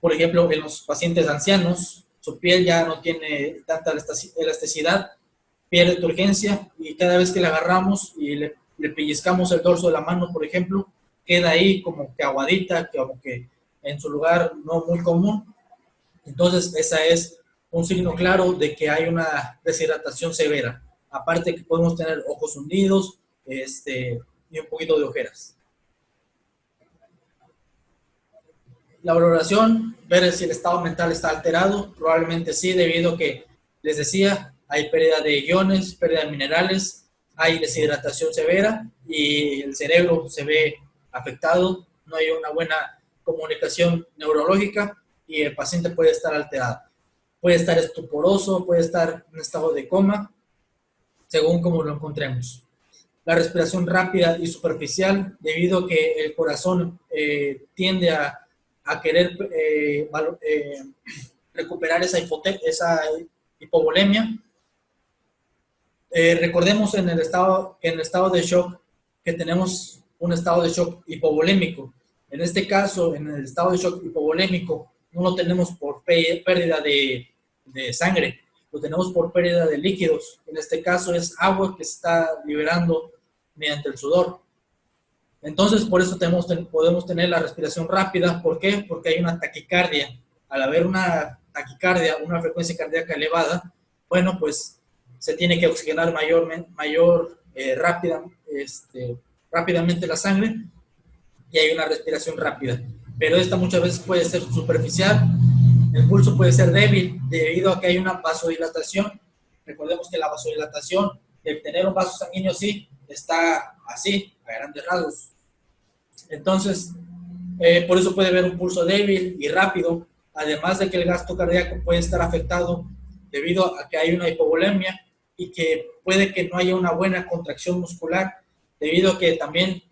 por ejemplo, en los pacientes ancianos. Su piel ya no tiene tanta elasticidad, pierde turgencia, y cada vez que la agarramos y le pellizcamos el dorso de la mano, por ejemplo, queda ahí como que aguadita, como que en su lugar no muy común. Entonces, esa es un signo claro de que hay una deshidratación severa. Aparte que podemos tener ojos hundidos y un poquito de ojeras. La valoración, ver si el estado mental está alterado, probablemente sí, debido a que, les decía, hay pérdida de iones, pérdida de minerales, hay deshidratación severa y el cerebro se ve afectado, no hay una buena comunicación neurológica y el paciente puede estar alterado. Puede estar estuporoso, puede estar en estado de coma, según como lo encontremos. La respiración rápida y superficial, debido a que el corazón tiende a querer recuperar esa hipovolemia. Recordemos en el estado de shock que tenemos un estado de shock hipovolémico. En este caso, en el estado de shock hipovolémico, no lo tenemos por pérdida de sangre, lo tenemos por pérdida de líquidos. En este caso es agua que se está liberando mediante el sudor. Entonces, por eso podemos tener la respiración rápida. ¿Por qué? Porque hay una taquicardia. Al haber una taquicardia, una frecuencia cardíaca elevada, bueno, pues se tiene que oxigenar rápidamente la sangre y hay una respiración rápida. Pero esta muchas veces puede ser superficial, el pulso puede ser débil debido a que hay una vasodilatación. Recordemos que la vasodilatación, el tener un vaso sanguíneo así, está así, a grandes rasgos. Entonces, por eso puede haber un pulso débil y rápido, además de que el gasto cardíaco puede estar afectado debido a que hay una hipovolemia y que puede que no haya una buena contracción muscular, debido a que también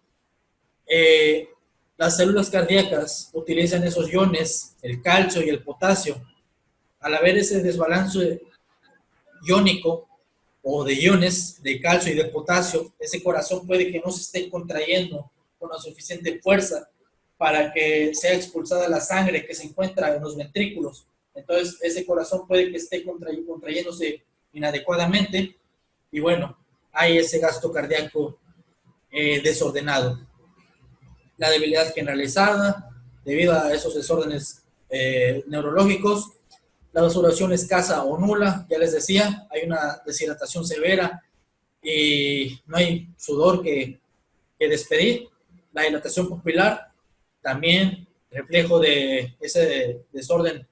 las células cardíacas utilizan esos iones, el calcio y el potasio. Al haber ese desbalance iónico o de iones de calcio y de potasio, ese corazón puede que no se esté contrayendo con la suficiente fuerza para que sea expulsada la sangre que se encuentra en los ventrículos. Entonces, ese corazón puede que esté contrayéndose inadecuadamente y bueno, hay ese gasto cardíaco desordenado. La debilidad generalizada debido a esos desórdenes neurológicos, la sudoración escasa o nula, ya les decía, hay una deshidratación severa y no hay sudor que despedir. La dilatación pupilar, también reflejo de ese desorden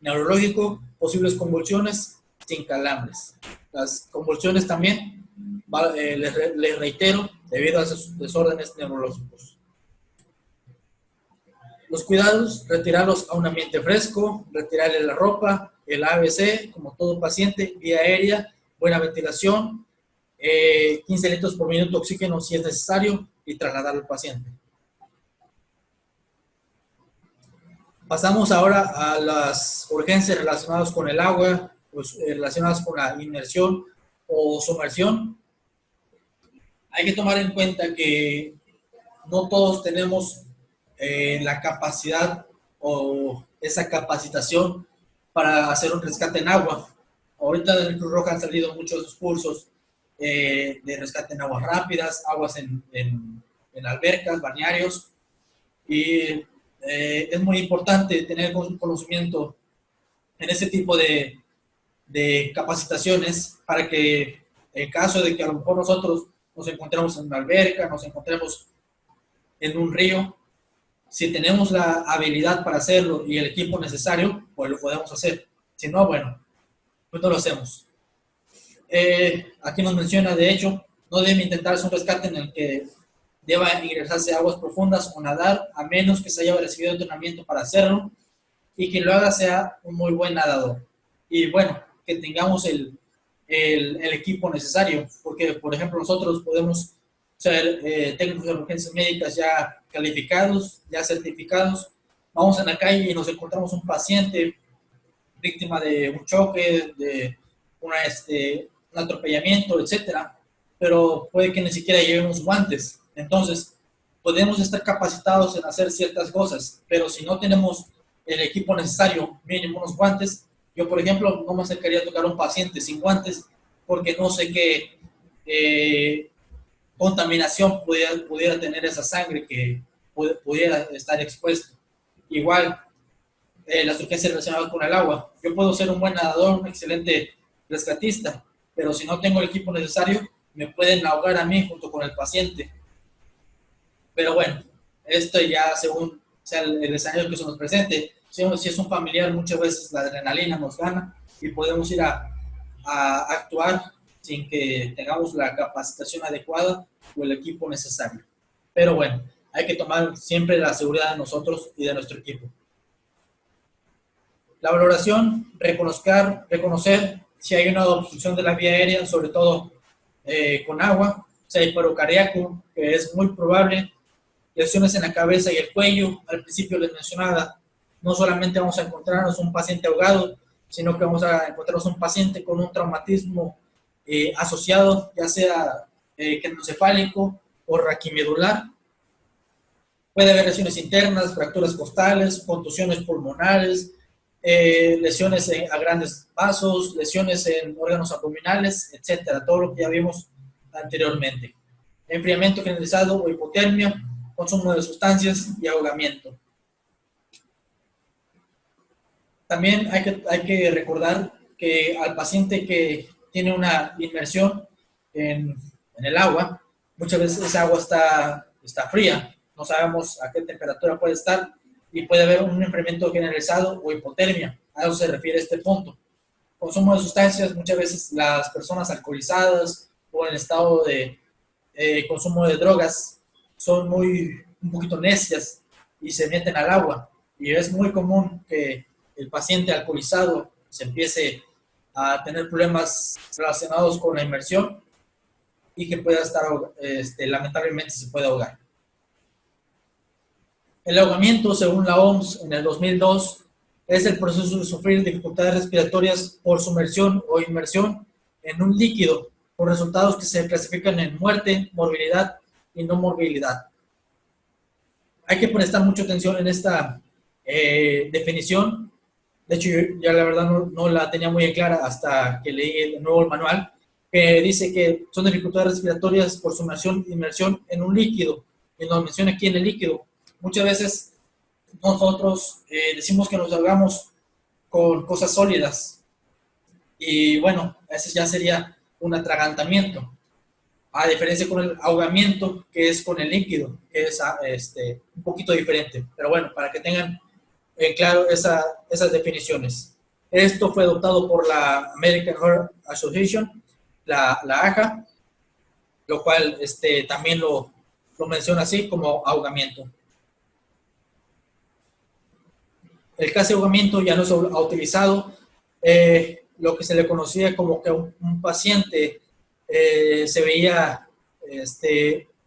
neurológico, posibles convulsiones sin calambres. Las convulsiones también, les reitero, debido a esos desórdenes neurológicos. Los cuidados, retirarlos a un ambiente fresco, retirarle la ropa, el ABC, como todo paciente, vía aérea, buena ventilación, 15 litros por minuto de oxígeno si es necesario y trasladar al paciente. Pasamos ahora a las urgencias relacionadas con el agua, pues, relacionadas con la inmersión o sumersión. Hay que tomar en cuenta que no todos tenemos la capacidad o esa capacitación para hacer un rescate en agua. Ahorita en el Cruz Roja han salido muchos cursos de rescate en aguas rápidas, aguas en albercas, balnearios, y es muy importante tener conocimiento en ese tipo de capacitaciones para que en caso de que a lo mejor nosotros nos encontremos en una alberca, nos encontremos en un río, si tenemos la habilidad para hacerlo y el equipo necesario, pues lo podemos hacer. Si no, bueno, pues no lo hacemos. Aquí nos menciona, de hecho, no debe intentarse un rescate en el que deba ingresarse a aguas profundas o nadar, a menos que se haya recibido entrenamiento para hacerlo y quien lo haga sea un muy buen nadador. Y bueno, que tengamos el equipo necesario, porque, por ejemplo, nosotros podemos ser técnicos de emergencias médicas ya calificados, ya certificados. Vamos en la calle y nos encontramos un paciente víctima de un choque, de un atropellamiento, etcétera, pero puede que ni siquiera llevemos guantes. Entonces, podemos estar capacitados en hacer ciertas cosas, pero si no tenemos el equipo necesario, mínimo unos guantes, yo, por ejemplo, no me acercaría a tocar a un paciente sin guantes porque no sé qué contaminación pudiera tener esa sangre que pudiera estar expuesta. Igual, las urgencias relacionadas con el agua. Yo puedo ser un buen nadador, un excelente rescatista, pero si no tengo el equipo necesario, me pueden ahogar a mí junto con el paciente. Pero bueno, esto ya según sea el escenario que se nos presente. Si es un familiar, muchas veces la adrenalina nos gana y podemos ir a actuar sin que tengamos la capacitación adecuada o el equipo necesario. Pero bueno, hay que tomar siempre la seguridad de nosotros y de nuestro equipo. La valoración, reconocer si hay una obstrucción de la vía aérea, sobre todo con agua, si hay paro cardíaco, que es muy probable, lesiones en la cabeza y el cuello, al principio les mencionaba no solamente vamos a encontrarnos un paciente ahogado, sino que vamos a encontrarnos un paciente con un traumatismo asociado, ya sea craneoencefálico o raquimedular. Puede haber lesiones internas, fracturas costales, contusiones pulmonares, lesiones a grandes vasos, lesiones en órganos abdominales, etcétera, todo lo que ya vimos anteriormente. Enfriamiento generalizado o hipotermia, consumo de sustancias y ahogamiento. También hay que recordar que al paciente que tiene una inmersión en el agua, muchas veces esa agua está fría, no sabemos a qué temperatura puede estar y puede haber un enfriamiento generalizado o hipotermia. A eso se refiere este punto. Consumo de sustancias, muchas veces las personas alcoholizadas o en estado de consumo de drogas son un poquito necias y se meten al agua. Y es muy común que el paciente alcoholizado se empiece a tener problemas relacionados con la inmersión y que pueda estar, lamentablemente se puede ahogar. El ahogamiento, según la OMS, en el 2002, es el proceso de sufrir dificultades respiratorias por sumersión o inmersión en un líquido, con resultados que se clasifican en muerte, morbilidad y no morbilidad. Hay que prestar mucha atención en esta definición. De hecho, yo ya la verdad no la tenía muy clara hasta que leí el nuevo manual, que dice que son dificultades respiratorias por sumersión, inmersión en un líquido, y nos menciona aquí en el líquido. Muchas veces nosotros decimos que nos ahogamos con cosas sólidas, y bueno, ese ya sería un atragantamiento, a diferencia con el ahogamiento, que es con el líquido, que es un poquito diferente. Pero bueno, para que tengan claro esas definiciones. Esto fue adoptado por la American Heart Association, la AHA, lo cual también lo menciona así como ahogamiento. El casi ahogamiento ya no se ha utilizado. Lo que se le conocía como que un paciente se veía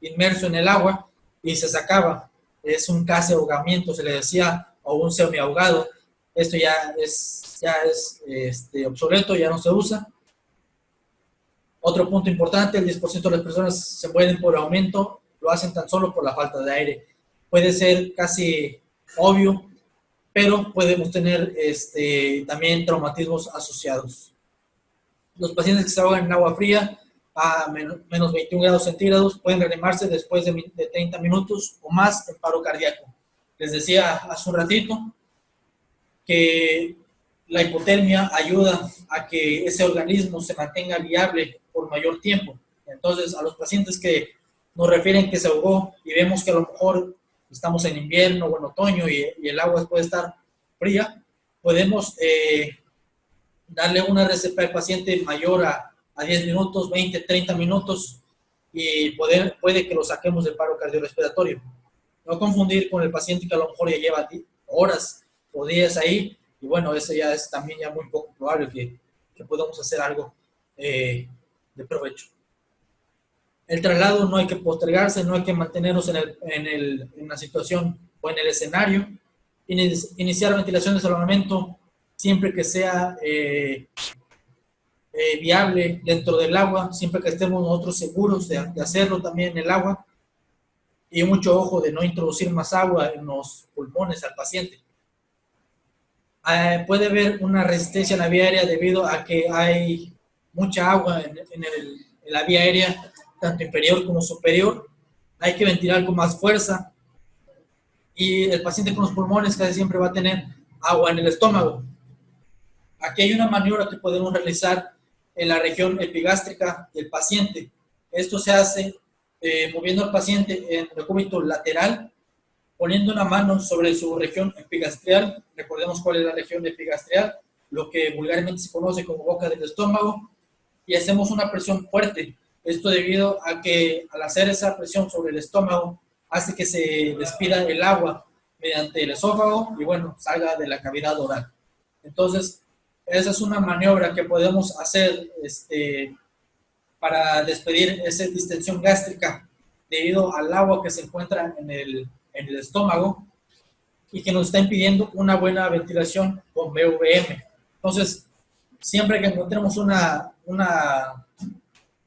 inmerso en el agua y se sacaba. Es un casi ahogamiento, se le decía, o un semi-ahogado. Esto ya es obsoleto, ya no se usa. Otro punto importante, el 10% de las personas se mueren por aumento, lo hacen tan solo por la falta de aire. Puede ser casi obvio, pero podemos tener también traumatismos asociados. Los pacientes que se ahogan en agua fría a menos 21 grados centígrados pueden reanimarse después de 30 minutos o más en paro cardíaco. Les decía hace un ratito que la hipotermia ayuda a que ese organismo se mantenga viable por mayor tiempo. Entonces, a los pacientes que nos refieren que se ahogó y vemos que a lo mejor estamos en invierno o en otoño y el agua puede estar fría, podemos darle una receta al paciente mayor a 10 minutos, 20, 30 minutos y puede que lo saquemos del paro cardiorrespiratorio. No confundir con el paciente que a lo mejor ya lleva horas o días ahí, y bueno, ese ya es también ya muy poco probable que podamos hacer algo de provecho. El traslado no hay que postergarse, no hay que mantenernos en la situación o en el escenario. Iniciar ventilación de salvamento siempre que sea viable dentro del agua, siempre que estemos nosotros seguros de hacerlo también en el agua. Y mucho ojo de no introducir más agua en los pulmones al paciente. Puede haber una resistencia en la vía aérea debido a que hay mucha agua en la vía aérea, tanto inferior como superior. Hay que ventilar con más fuerza y el paciente con los pulmones casi siempre va a tener agua en el estómago. Aquí hay una maniobra que podemos realizar en la región epigástrica del paciente. Esto se hace moviendo al paciente en decúbito lateral, poniendo una mano sobre su región epigastrial. Recordemos cuál es la región epigastrial, lo que vulgarmente se conoce como boca del estómago, y hacemos una presión fuerte. Esto debido a que al hacer esa presión sobre el estómago hace que se despida el agua mediante el esófago y bueno, salga de la cavidad oral. Entonces, esa es una maniobra que podemos hacer para despedir esa distensión gástrica debido al agua que se encuentra en el estómago. y que nos está impidiendo una buena ventilación con BVM. Entonces, siempre que encontremos una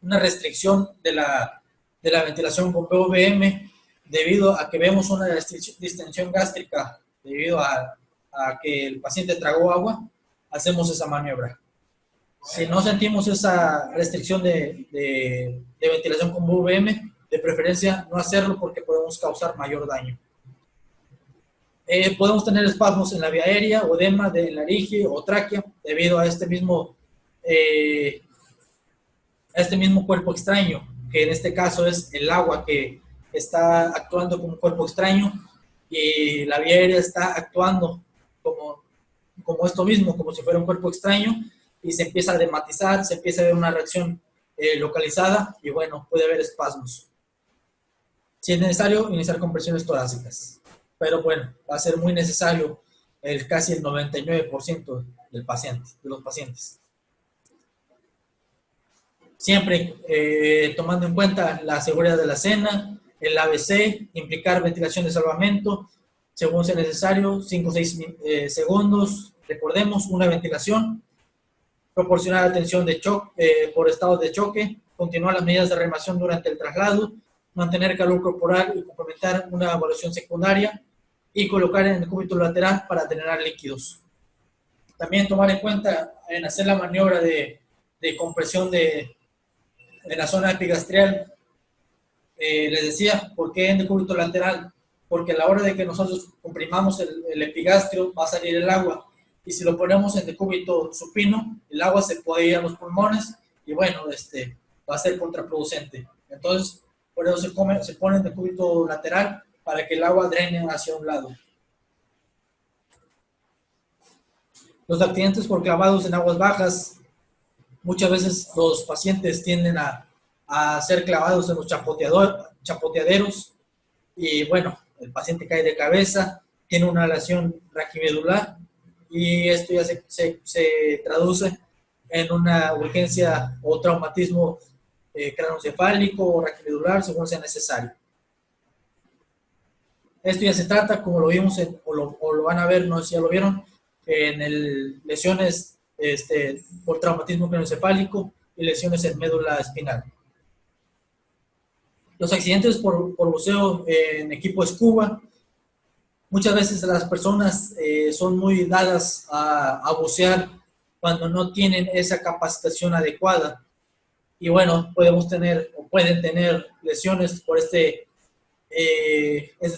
restricción de la ventilación con BVM, debido a que vemos una distensión gástrica, debido a que el paciente tragó agua, hacemos esa maniobra. Si no sentimos esa restricción de ventilación con BVM, de preferencia no hacerlo porque podemos causar mayor daño. Podemos tener espasmos en la vía aérea o edema de laringe o tráquea debido a este mismo cuerpo extraño, que en este caso es el agua que está actuando como un cuerpo extraño y la vía aérea está actuando como esto mismo, como si fuera un cuerpo extraño, y se empieza a dematizar, se empieza a ver una reacción localizada y bueno, puede haber espasmos. Si es necesario, iniciar compresiones torácicas. Pero bueno, va a ser muy necesario casi el 99% de los pacientes. Siempre tomando en cuenta la seguridad de la cena, el ABC, implicar ventilación de salvamento, según sea necesario, 5 o 6 segundos. Recordemos, una ventilación, proporcionar atención de choque, por estado de choque, continuar las medidas de reanimación durante el traslado, mantener calor corporal y complementar una evaluación secundaria y colocar en el cúbito lateral para drenar líquidos. También tomar en cuenta en hacer la maniobra de compresión de la zona epigastrial. Les decía, ¿por qué en el cúbito lateral? Porque a la hora de que nosotros comprimamos el epigastrio va a salir el agua, y si lo ponemos en decúbito supino, el agua se puede ir a los pulmones y bueno, va a ser contraproducente. Entonces, por eso se pone en decúbito lateral para que el agua drene hacia un lado. Los accidentes por clavados en aguas bajas, muchas veces los pacientes tienden a ser clavados en los chapoteaderos y bueno, el paciente cae de cabeza, tiene una lesión raquimedular y esto ya se traduce en una urgencia o traumatismo craneoencefálico o raquimedular según sea necesario. Esto ya se trata, como lo vimos o lo van a ver, no sé si ya lo vieron, en lesiones por traumatismo craneoencefálico y lesiones en médula espinal. Los accidentes por buceo en equipo scuba, muchas veces las personas son muy dadas a bucear cuando no tienen esa capacitación adecuada. Y bueno, pueden tener lesiones por este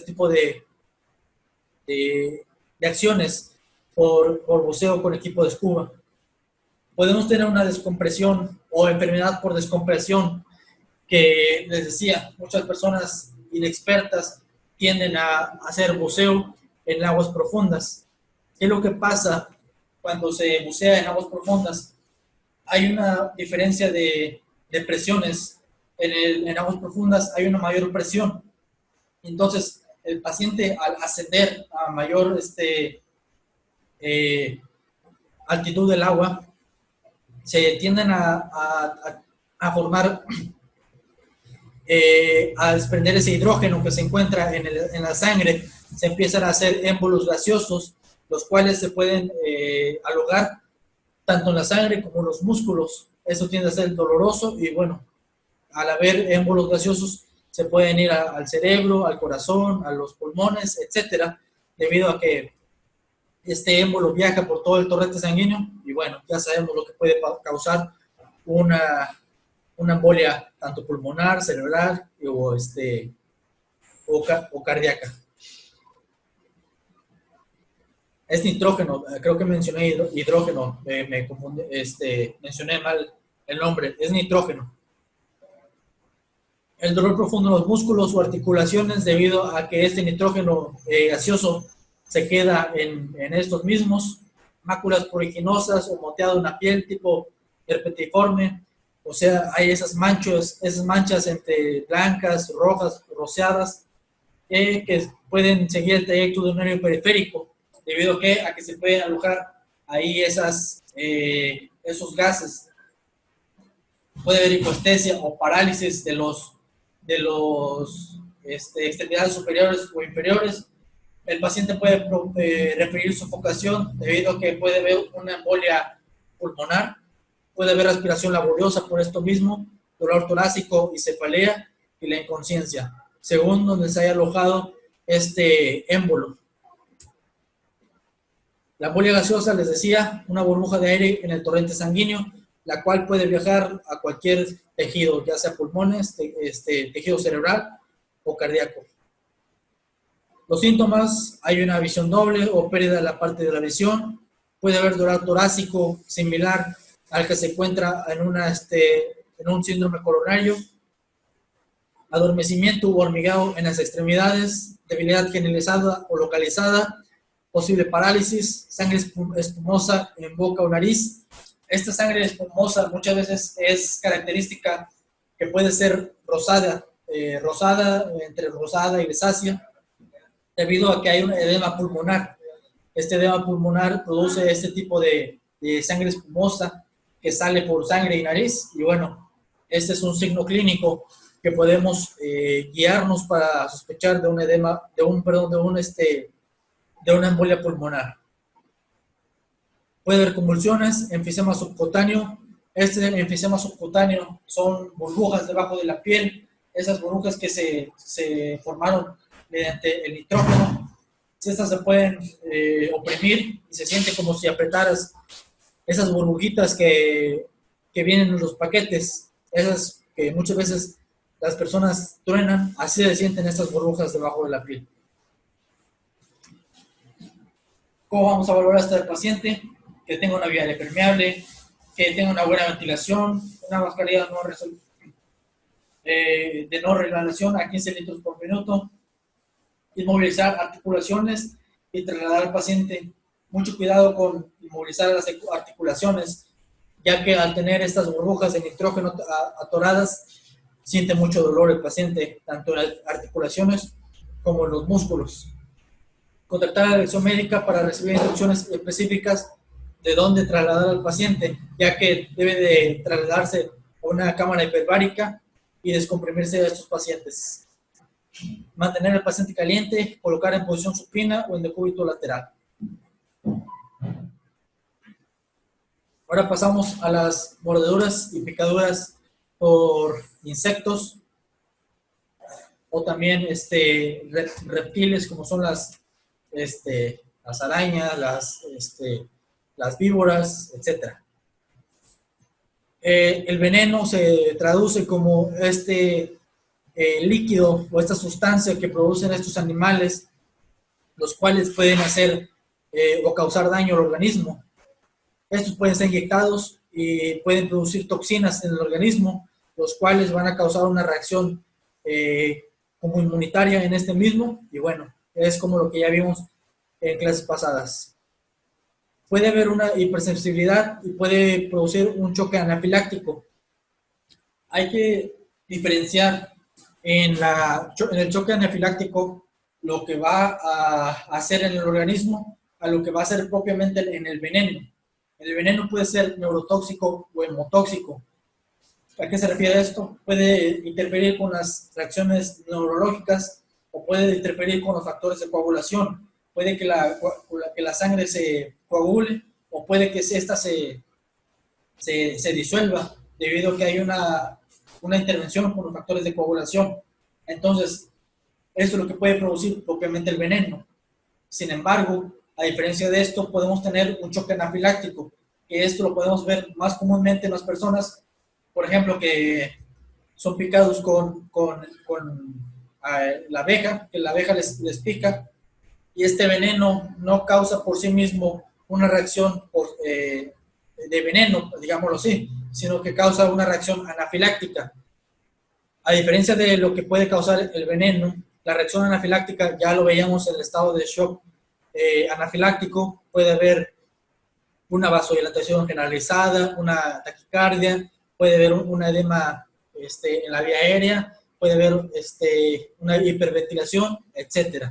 tipo de acciones por buceo con equipo de scuba. Podemos tener una descompresión o enfermedad por descompresión, que les decía, muchas personas inexpertas tienden a hacer buceo en aguas profundas. ¿Qué es lo que pasa cuando se bucea en aguas profundas? Hay una diferencia de presiones. En aguas profundas hay una mayor presión. Entonces, el paciente al ascender a mayor altitud del agua, se tienden a formar, a desprender ese hidrógeno que se encuentra en la sangre, se empiezan a hacer émbolos gaseosos, los cuales se pueden alojar tanto en la sangre como en los músculos. Eso tiende a ser doloroso y bueno, al haber émbolos gaseosos se pueden ir al cerebro, al corazón, a los pulmones, etcétera, debido a que este émbolo viaja por todo el torrente sanguíneo y bueno, ya sabemos lo que puede causar una embolia tanto pulmonar, cerebral o cardíaca. Es nitrógeno, creo que mencioné hidrógeno, me confundí, mencioné mal el nombre, es nitrógeno. El dolor profundo en los músculos o articulaciones debido a que este nitrógeno gaseoso se queda en estos mismos, máculas pruriginosas o moteado en la piel tipo herpetiforme, o sea, hay esas manchas entre blancas, rojas, roseadas, que pueden seguir el trayecto de un nervio periférico, debido a que se pueden alojar ahí esos gases. Puede haber hipoestesia o parálisis de los extremidades superiores o inferiores, el paciente puede referir sofocación debido a que puede haber una embolia pulmonar, puede haber respiración laboriosa por esto mismo, dolor torácico y cefalea y la inconsciencia, según donde se haya alojado este émbolo. La embolia gaseosa, les decía, una burbuja de aire en el torrente sanguíneo, la cual puede viajar a cualquier tejido, ya sea pulmones, tejido cerebral o cardíaco. Los síntomas: hay una visión doble o pérdida de la parte de la visión, puede haber dolor torácico similar al que se encuentra en un síndrome coronario, adormecimiento u hormigueo en las extremidades, debilidad generalizada o localizada, posible parálisis, sangre espumosa en boca o nariz. Esta sangre espumosa muchas veces es característica que puede ser rosada, entre rosada y grisácea, debido a que hay un edema pulmonar. Este edema pulmonar produce este tipo de sangre espumosa que sale por sangre y nariz, y bueno, este es un signo clínico que podemos guiarnos para sospechar de un edema, de una embolia pulmonar. Puede haber convulsiones, enfisema subcutáneo. Este enfisema subcutáneo son burbujas debajo de la piel, esas burbujas que se formaron mediante el nitrógeno. Estas se pueden oprimir y se siente como si apretaras esas burbujitas que vienen en los paquetes, esas que muchas veces las personas truenan, así se sienten estas burbujas debajo de la piel. ¿Cómo vamos a valorar a este paciente? Que tenga una vía permeable, que tenga una buena ventilación, una mascarilla de no regulación a 15 litros por minuto, inmovilizar articulaciones y trasladar al paciente. Mucho cuidado con inmovilizar las articulaciones, ya que al tener estas burbujas de nitrógeno atoradas, siente mucho dolor el paciente, tanto en las articulaciones como en los músculos. Contactar a la dirección médica para recibir instrucciones específicas de dónde trasladar al paciente, ya que debe de trasladarse a una cámara hiperbárica y descomprimirse a estos pacientes. Mantener al paciente caliente, colocar en posición supina o en decúbito lateral. Ahora pasamos a las mordeduras y picaduras por insectos o también reptiles, como son las arañas, las víboras, etc. El veneno se traduce como líquido o esta sustancia que producen estos animales, los cuales pueden hacer o causar daño al organismo. Estos pueden ser inyectados y pueden producir toxinas en el organismo, los cuales van a causar una reacción como inmunitaria en este mismo, y bueno, es como lo que ya vimos en clases pasadas. Puede haber una hipersensibilidad y puede producir un choque anafiláctico. Hay que diferenciar en el choque anafiláctico lo que va a hacer en el organismo a lo que va a hacer propiamente en el veneno. El veneno puede ser neurotóxico o hemotóxico. ¿A qué se refiere esto? Puede interferir con las reacciones neurológicas o puede interferir con los factores de coagulación. Puede que la sangre se coagule o puede que esta se disuelva debido a que hay una intervención con los factores de coagulación. Entonces, esto es lo que puede producir propiamente el veneno. Sin embargo, a diferencia de esto, podemos tener un choque anafiláctico, que esto lo podemos ver más comúnmente en las personas, por ejemplo, que son picados con la abeja, que la abeja les pica, y este veneno no causa por sí mismo una reacción de veneno, digámoslo así, sino que causa una reacción anafiláctica. A diferencia de lo que puede causar el veneno, la reacción anafiláctica ya lo veíamos en el estado de shock anafiláctico. Puede haber una vasodilatación generalizada, una taquicardia, puede haber un edema en la vía aérea, puede haber una hiperventilación, etc.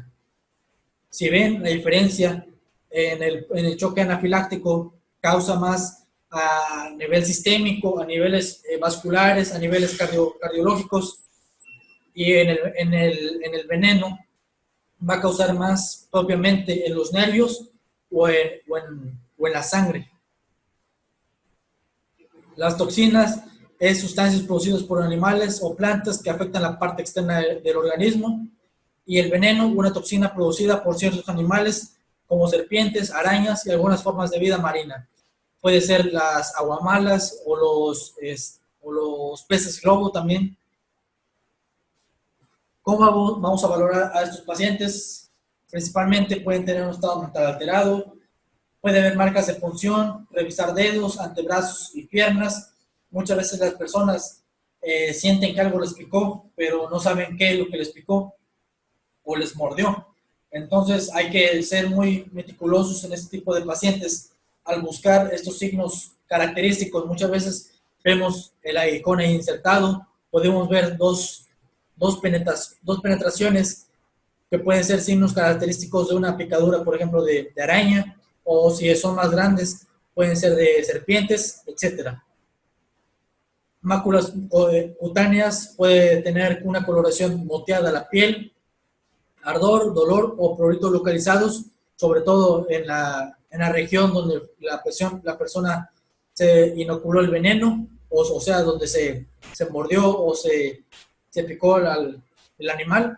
Si ven la diferencia en el choque anafiláctico, causa más a nivel sistémico, a niveles vasculares, a niveles cardiológicos, y en el veneno va a causar más propiamente en los nervios o en la sangre. Las toxinas es sustancias producidas por animales o plantas que afectan la parte externa del organismo. Y el veneno, una toxina producida por ciertos animales como serpientes, arañas y algunas formas de vida marina. Puede ser las aguamalas o los peces globo también. ¿Cómo vamos a valorar a estos pacientes? Principalmente pueden tener un estado mental alterado, puede haber marcas de punción, revisar dedos, antebrazos y piernas. Muchas veces las personas sienten que algo les picó, pero no saben qué es lo que les picó o les mordió. Entonces hay que ser muy meticulosos en este tipo de pacientes al buscar estos signos característicos. Muchas veces vemos el aguijón ahí insertado, podemos ver dos penetraciones que pueden ser signos característicos de una picadura, por ejemplo, de araña, o si son más grandes, pueden ser de serpientes, etc. Máculas cutáneas, puede tener una coloración moteada la piel, ardor, dolor o pruritos localizados, sobre todo en la región donde la persona se inoculó el veneno, o sea, donde se mordió o se picó el animal.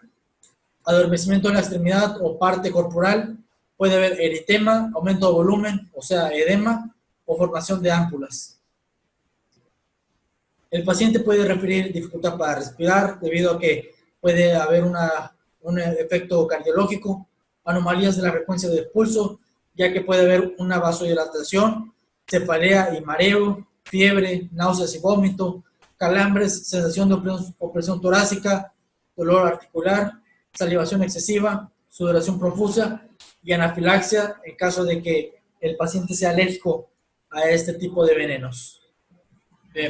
Adormecimiento de la extremidad o parte corporal, puede haber eritema, aumento de volumen, o sea, edema o formación de ámpulas. El paciente puede referir dificultad para respirar debido a que puede haber un efecto cardiológico, anomalías de la frecuencia del pulso, ya que puede haber una vasodilatación, cefalea y mareo, fiebre, náuseas y vómito, calambres, sensación de opresión torácica, dolor articular, salivación excesiva, sudoración profusa y anafilaxia en caso de que el paciente sea alérgico a este tipo de venenos.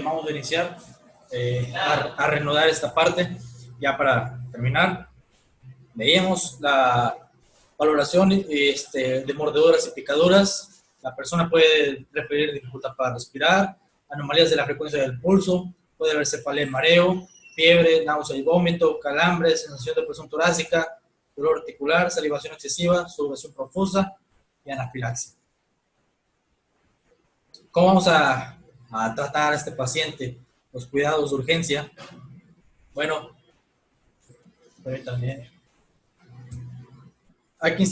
Vamos a iniciar a reanudar esta parte ya para terminar. Veíamos la valoración de mordeduras y picaduras. La persona puede referir dificultad para respirar, anomalías de la frecuencia del pulso, puede haber cefalea y mareo, fiebre, náusea y vómito, calambres, sensación de presión torácica, dolor articular, salivación excesiva, sudoración profusa y anafilaxia. ¿Cómo vamos a tratar a este paciente? Los cuidados de urgencia. Bueno, también hay que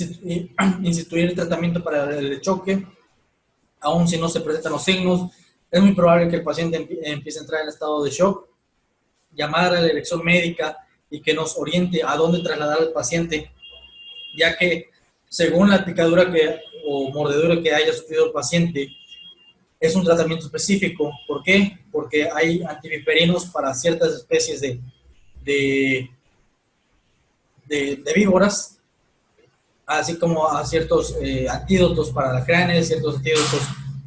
instituir el tratamiento para el choque, aun si no se presentan los signos. Es muy probable que el paciente empiece a entrar en estado de shock. Llamar a la dirección médica y que nos oriente a dónde trasladar al paciente, ya que según la picadura o mordedura que haya sufrido el paciente, es un tratamiento específico. ¿Por qué? Porque hay antiviperinos para ciertas especies de víboras, así como a ciertos antídotos para alacranes, ciertos antídotos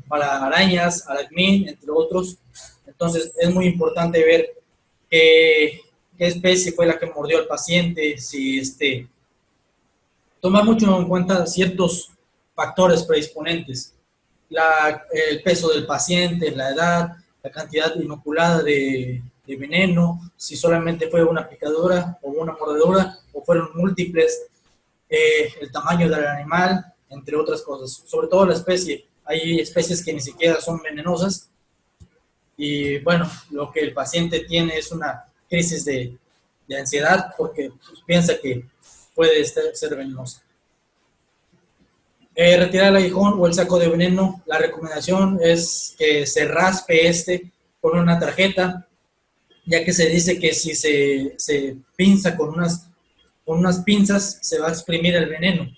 para arañas, aracnín, entre otros. Entonces es muy importante ver qué especie fue la que mordió al paciente, si tomar mucho en cuenta ciertos factores predisponentes, el peso del paciente, la edad, la cantidad inoculada de veneno, si solamente fue una picadura o una mordedura o fueron múltiples, el tamaño del animal, entre otras cosas. Sobre todo la especie. Hay especies que ni siquiera son venenosas y bueno, lo que el paciente tiene es una crisis de ansiedad porque piensa que puede ser venenosa. Retirar el aguijón o el saco de veneno, la recomendación es que se raspe con una tarjeta, ya que se dice que si se pinza con unas pinzas se va a exprimir el veneno.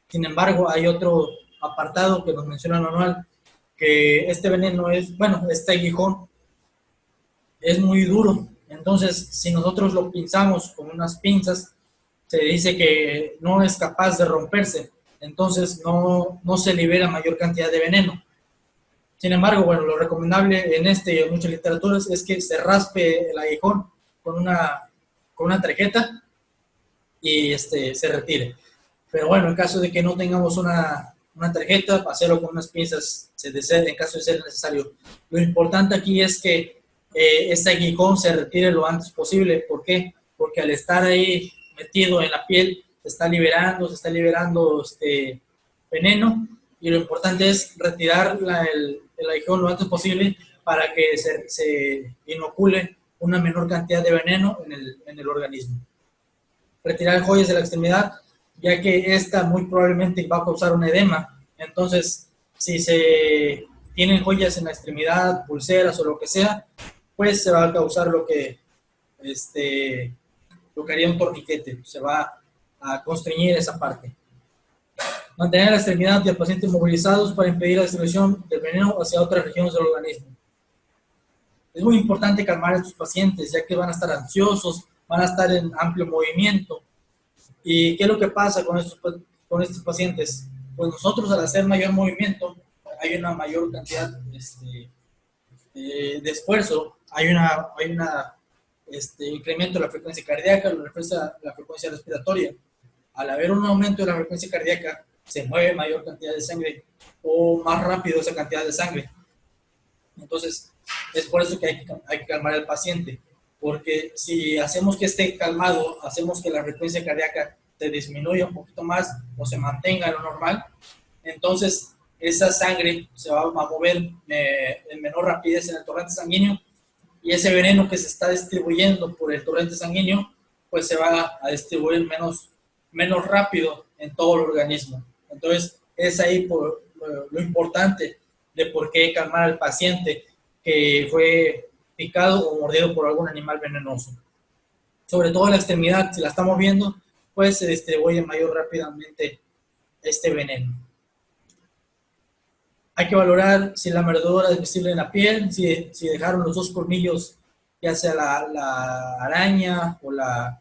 Sin embargo, hay otro apartado que nos menciona el manual, que este veneno este aguijón es muy duro. Entonces, si nosotros lo pinzamos con unas pinzas, se dice que no es capaz de romperse. Entonces, no se libera mayor cantidad de veneno. Sin embargo, bueno, lo recomendable en y en muchas literaturas es que se raspe el aguijón con una tarjeta y se retire. Pero bueno, en caso de que no tengamos una tarjeta, hacerlo con unas pinzas en caso de ser necesario. Lo importante aquí es que este aguijón se retire lo antes posible. ¿Por qué? Porque al estar ahí metido en la piel, se está liberando veneno, y lo importante es retirar el aguijón lo antes posible para que se inocule una menor cantidad de veneno en el organismo. Retirar joyas de la extremidad, ya que esta muy probablemente va a causar un edema. Entonces, si se tienen joyas en la extremidad, pulseras o lo que sea, pues se va a causar lo que haría un torniquete, se va a constreñir esa parte. Mantener la extremidad del paciente inmovilizados para impedir la distribución del veneno hacia otras regiones del organismo. Es muy importante calmar a estos pacientes, ya que van a estar ansiosos, van a estar en amplio movimiento. ¿Y qué es lo que pasa con estos pacientes? Pues nosotros, al hacer mayor movimiento, hay una mayor cantidad de esfuerzo, hay una incremento de la frecuencia cardíaca, la frecuencia respiratoria. Al haber un aumento de la frecuencia cardíaca, se mueve mayor cantidad de sangre o más rápido esa cantidad de sangre. Entonces, es por eso que hay que calmar al paciente, porque si hacemos que esté calmado, hacemos que la frecuencia cardíaca se disminuya un poquito más o se mantenga en lo normal, entonces esa sangre se va a mover en menor rapidez en el torrente sanguíneo, y ese veneno que se está distribuyendo por el torrente sanguíneo, pues se va a distribuir menos rápido en todo el organismo. Entonces, es ahí lo importante de por qué calmar al paciente que fue picado o mordido por algún animal venenoso. Sobre todo la extremidad, si la estamos viendo, pues se distribuye mayor rápidamente este veneno. Hay que valorar si la mordedura es visible en la piel, si dejaron los dos colmillos, ya sea la araña o la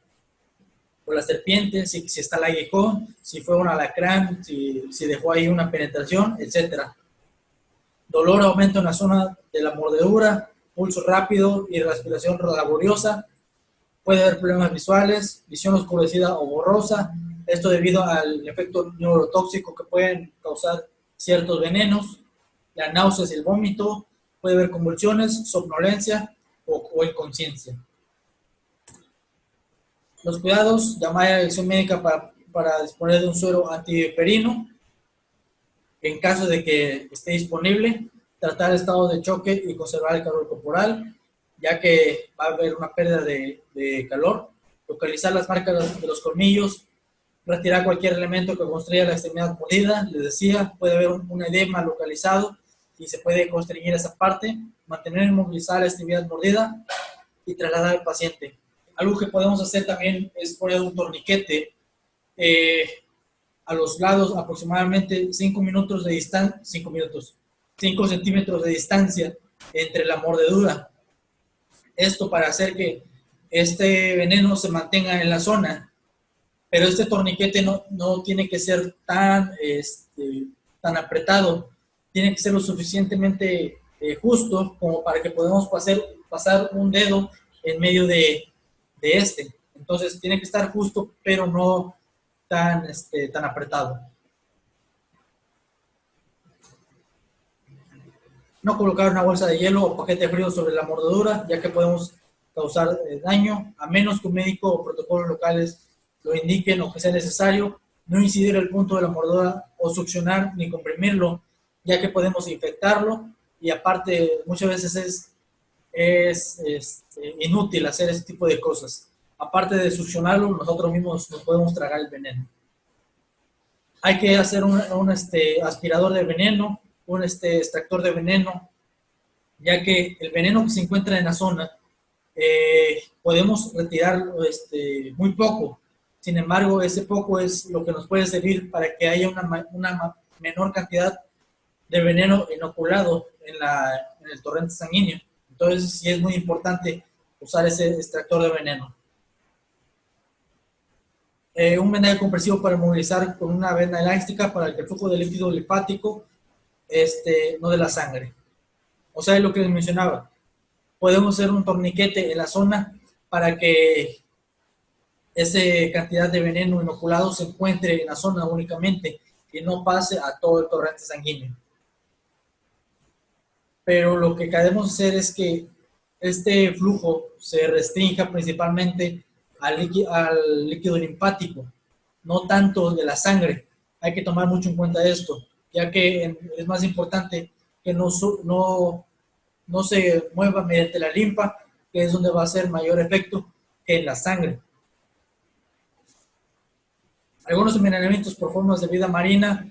serpiente, si está el aguijón, si fue un alacrán, si dejó ahí una penetración, etc. Dolor, aumento en la zona de la mordedura, pulso rápido y respiración laboriosa. Puede haber problemas visuales, visión oscurecida o borrosa, esto debido al efecto neurotóxico que pueden causar ciertos venenos. La náuseas y el vómito, puede haber convulsiones, somnolencia o inconsciencia. Los cuidados: llamar a la dirección médica para disponer de un suero antiviperino. En caso de que esté disponible, tratar el estado de choque y conservar el calor corporal, ya que va a haber una pérdida de calor. Localizar las marcas de los colmillos, retirar cualquier elemento que constriña la extremidad mordida. Les decía, puede haber un edema localizado y se puede constreñir esa parte. Mantener inmovilizada la extremidad mordida y trasladar al paciente. Algo que podemos hacer también es poner un torniquete a los lados, aproximadamente 5 centímetros de distancia entre la mordedura. Esto para hacer que este veneno se mantenga en la zona, pero este torniquete no tiene que ser tan apretado, tiene que ser lo suficientemente justo como para que podamos pasar un dedo en medio de entonces tiene que estar justo, pero no tan apretado. No colocar una bolsa de hielo o paquete frío sobre la mordedura, ya que podemos causar daño, a menos que un médico o protocolos locales lo indiquen o que sea necesario. No incidir el punto de la mordedura o succionar ni comprimirlo, ya que podemos infectarlo, y aparte muchas veces es inútil hacer ese tipo de cosas. Aparte de succionarlo, nosotros mismos nos podemos tragar el veneno. Hay que hacer un aspirador de veneno, un extractor de veneno, ya que el veneno que se encuentra en la zona podemos retirarlo muy poco. Sin embargo, ese poco es lo que nos puede servir para que haya una menor cantidad de veneno inoculado en el torrente sanguíneo. Entonces, sí es muy importante usar ese extractor de veneno. Un vendaje compresivo para movilizar con una venda elástica para que el flujo de líquido linfático no de la sangre. O sea, es lo que les mencionaba. Podemos hacer un torniquete en la zona para que esa cantidad de veneno inoculado se encuentre en la zona únicamente y no pase a todo el torrente sanguíneo. Pero lo que queremos hacer es que este flujo se restrinja principalmente al líquido linfático, no tanto de la sangre. Hay que tomar mucho en cuenta esto, ya que es más importante que no se mueva mediante la linfa, que es donde va a ser mayor efecto, que en la sangre. Algunos envenenamientos por formas de vida marina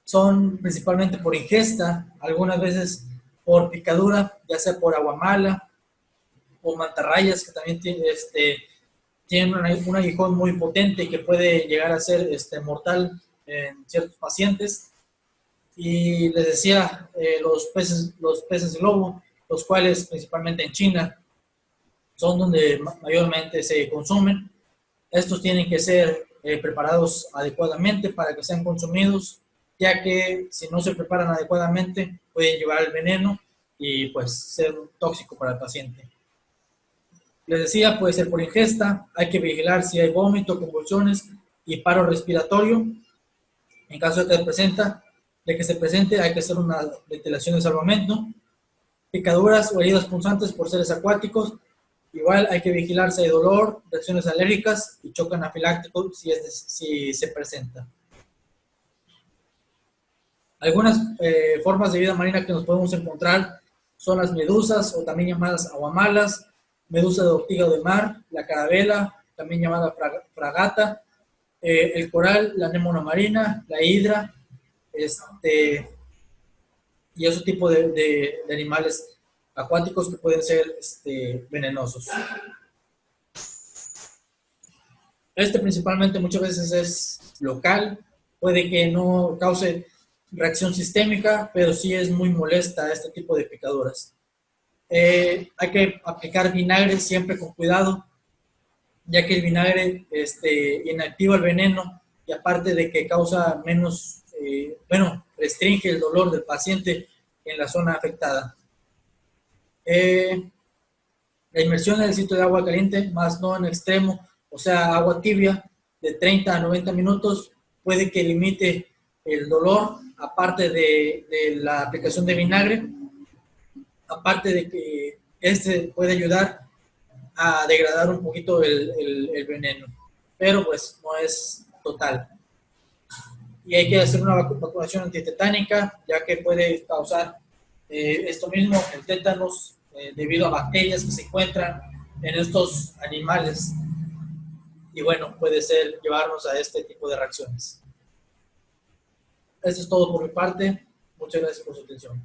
son principalmente por ingesta, algunas veces por picadura, ya sea por aguamala o mantarrayas, que también tienen un aguijón muy potente y que puede llegar a ser mortal en ciertos pacientes. Y les decía, los peces globo, los cuales principalmente en China son donde mayormente se consumen. Estos tienen que ser preparados adecuadamente para que sean consumidos, ya que si no se preparan adecuadamente pueden llevar el veneno y pues ser tóxico para el paciente. Les decía, puede ser por ingesta, hay que vigilar si hay vómito, convulsiones y paro respiratorio. En caso de que se presente, hay que hacer una ventilación de salvamento. Picaduras o heridas punzantes por seres acuáticos. Igual hay que vigilar si hay dolor, reacciones alérgicas y choque anafiláctico si se presenta. Algunas formas de vida marina que nos podemos encontrar son las medusas, o también llamadas aguamalas, medusa de ortiga de mar, la carabela, también llamada fragata, el coral, la anémona marina, la hidra, y ese tipo de animales acuáticos que pueden ser venenosos. Principalmente muchas veces es local, puede que no cause reacción sistémica, pero sí es muy molesta este tipo de picaduras. Hay que aplicar vinagre siempre con cuidado, ya que el vinagre inactiva el veneno y aparte de que causa menos, restringe el dolor del paciente en la zona afectada. La inmersión en el sitio de agua caliente, más no en extremo, o sea, agua tibia, de 30 a 90 minutos, puede que limite el dolor, aparte de la aplicación de vinagre, aparte de que puede ayudar a degradar un poquito el veneno, pero pues no es total. Y hay que hacer una vacunación antitetánica, ya que puede causar esto mismo, el tétanos, debido a bacterias que se encuentran en estos animales. Y bueno, puede llevarnos a este tipo de reacciones. Eso es todo por mi parte. Muchas gracias por su atención.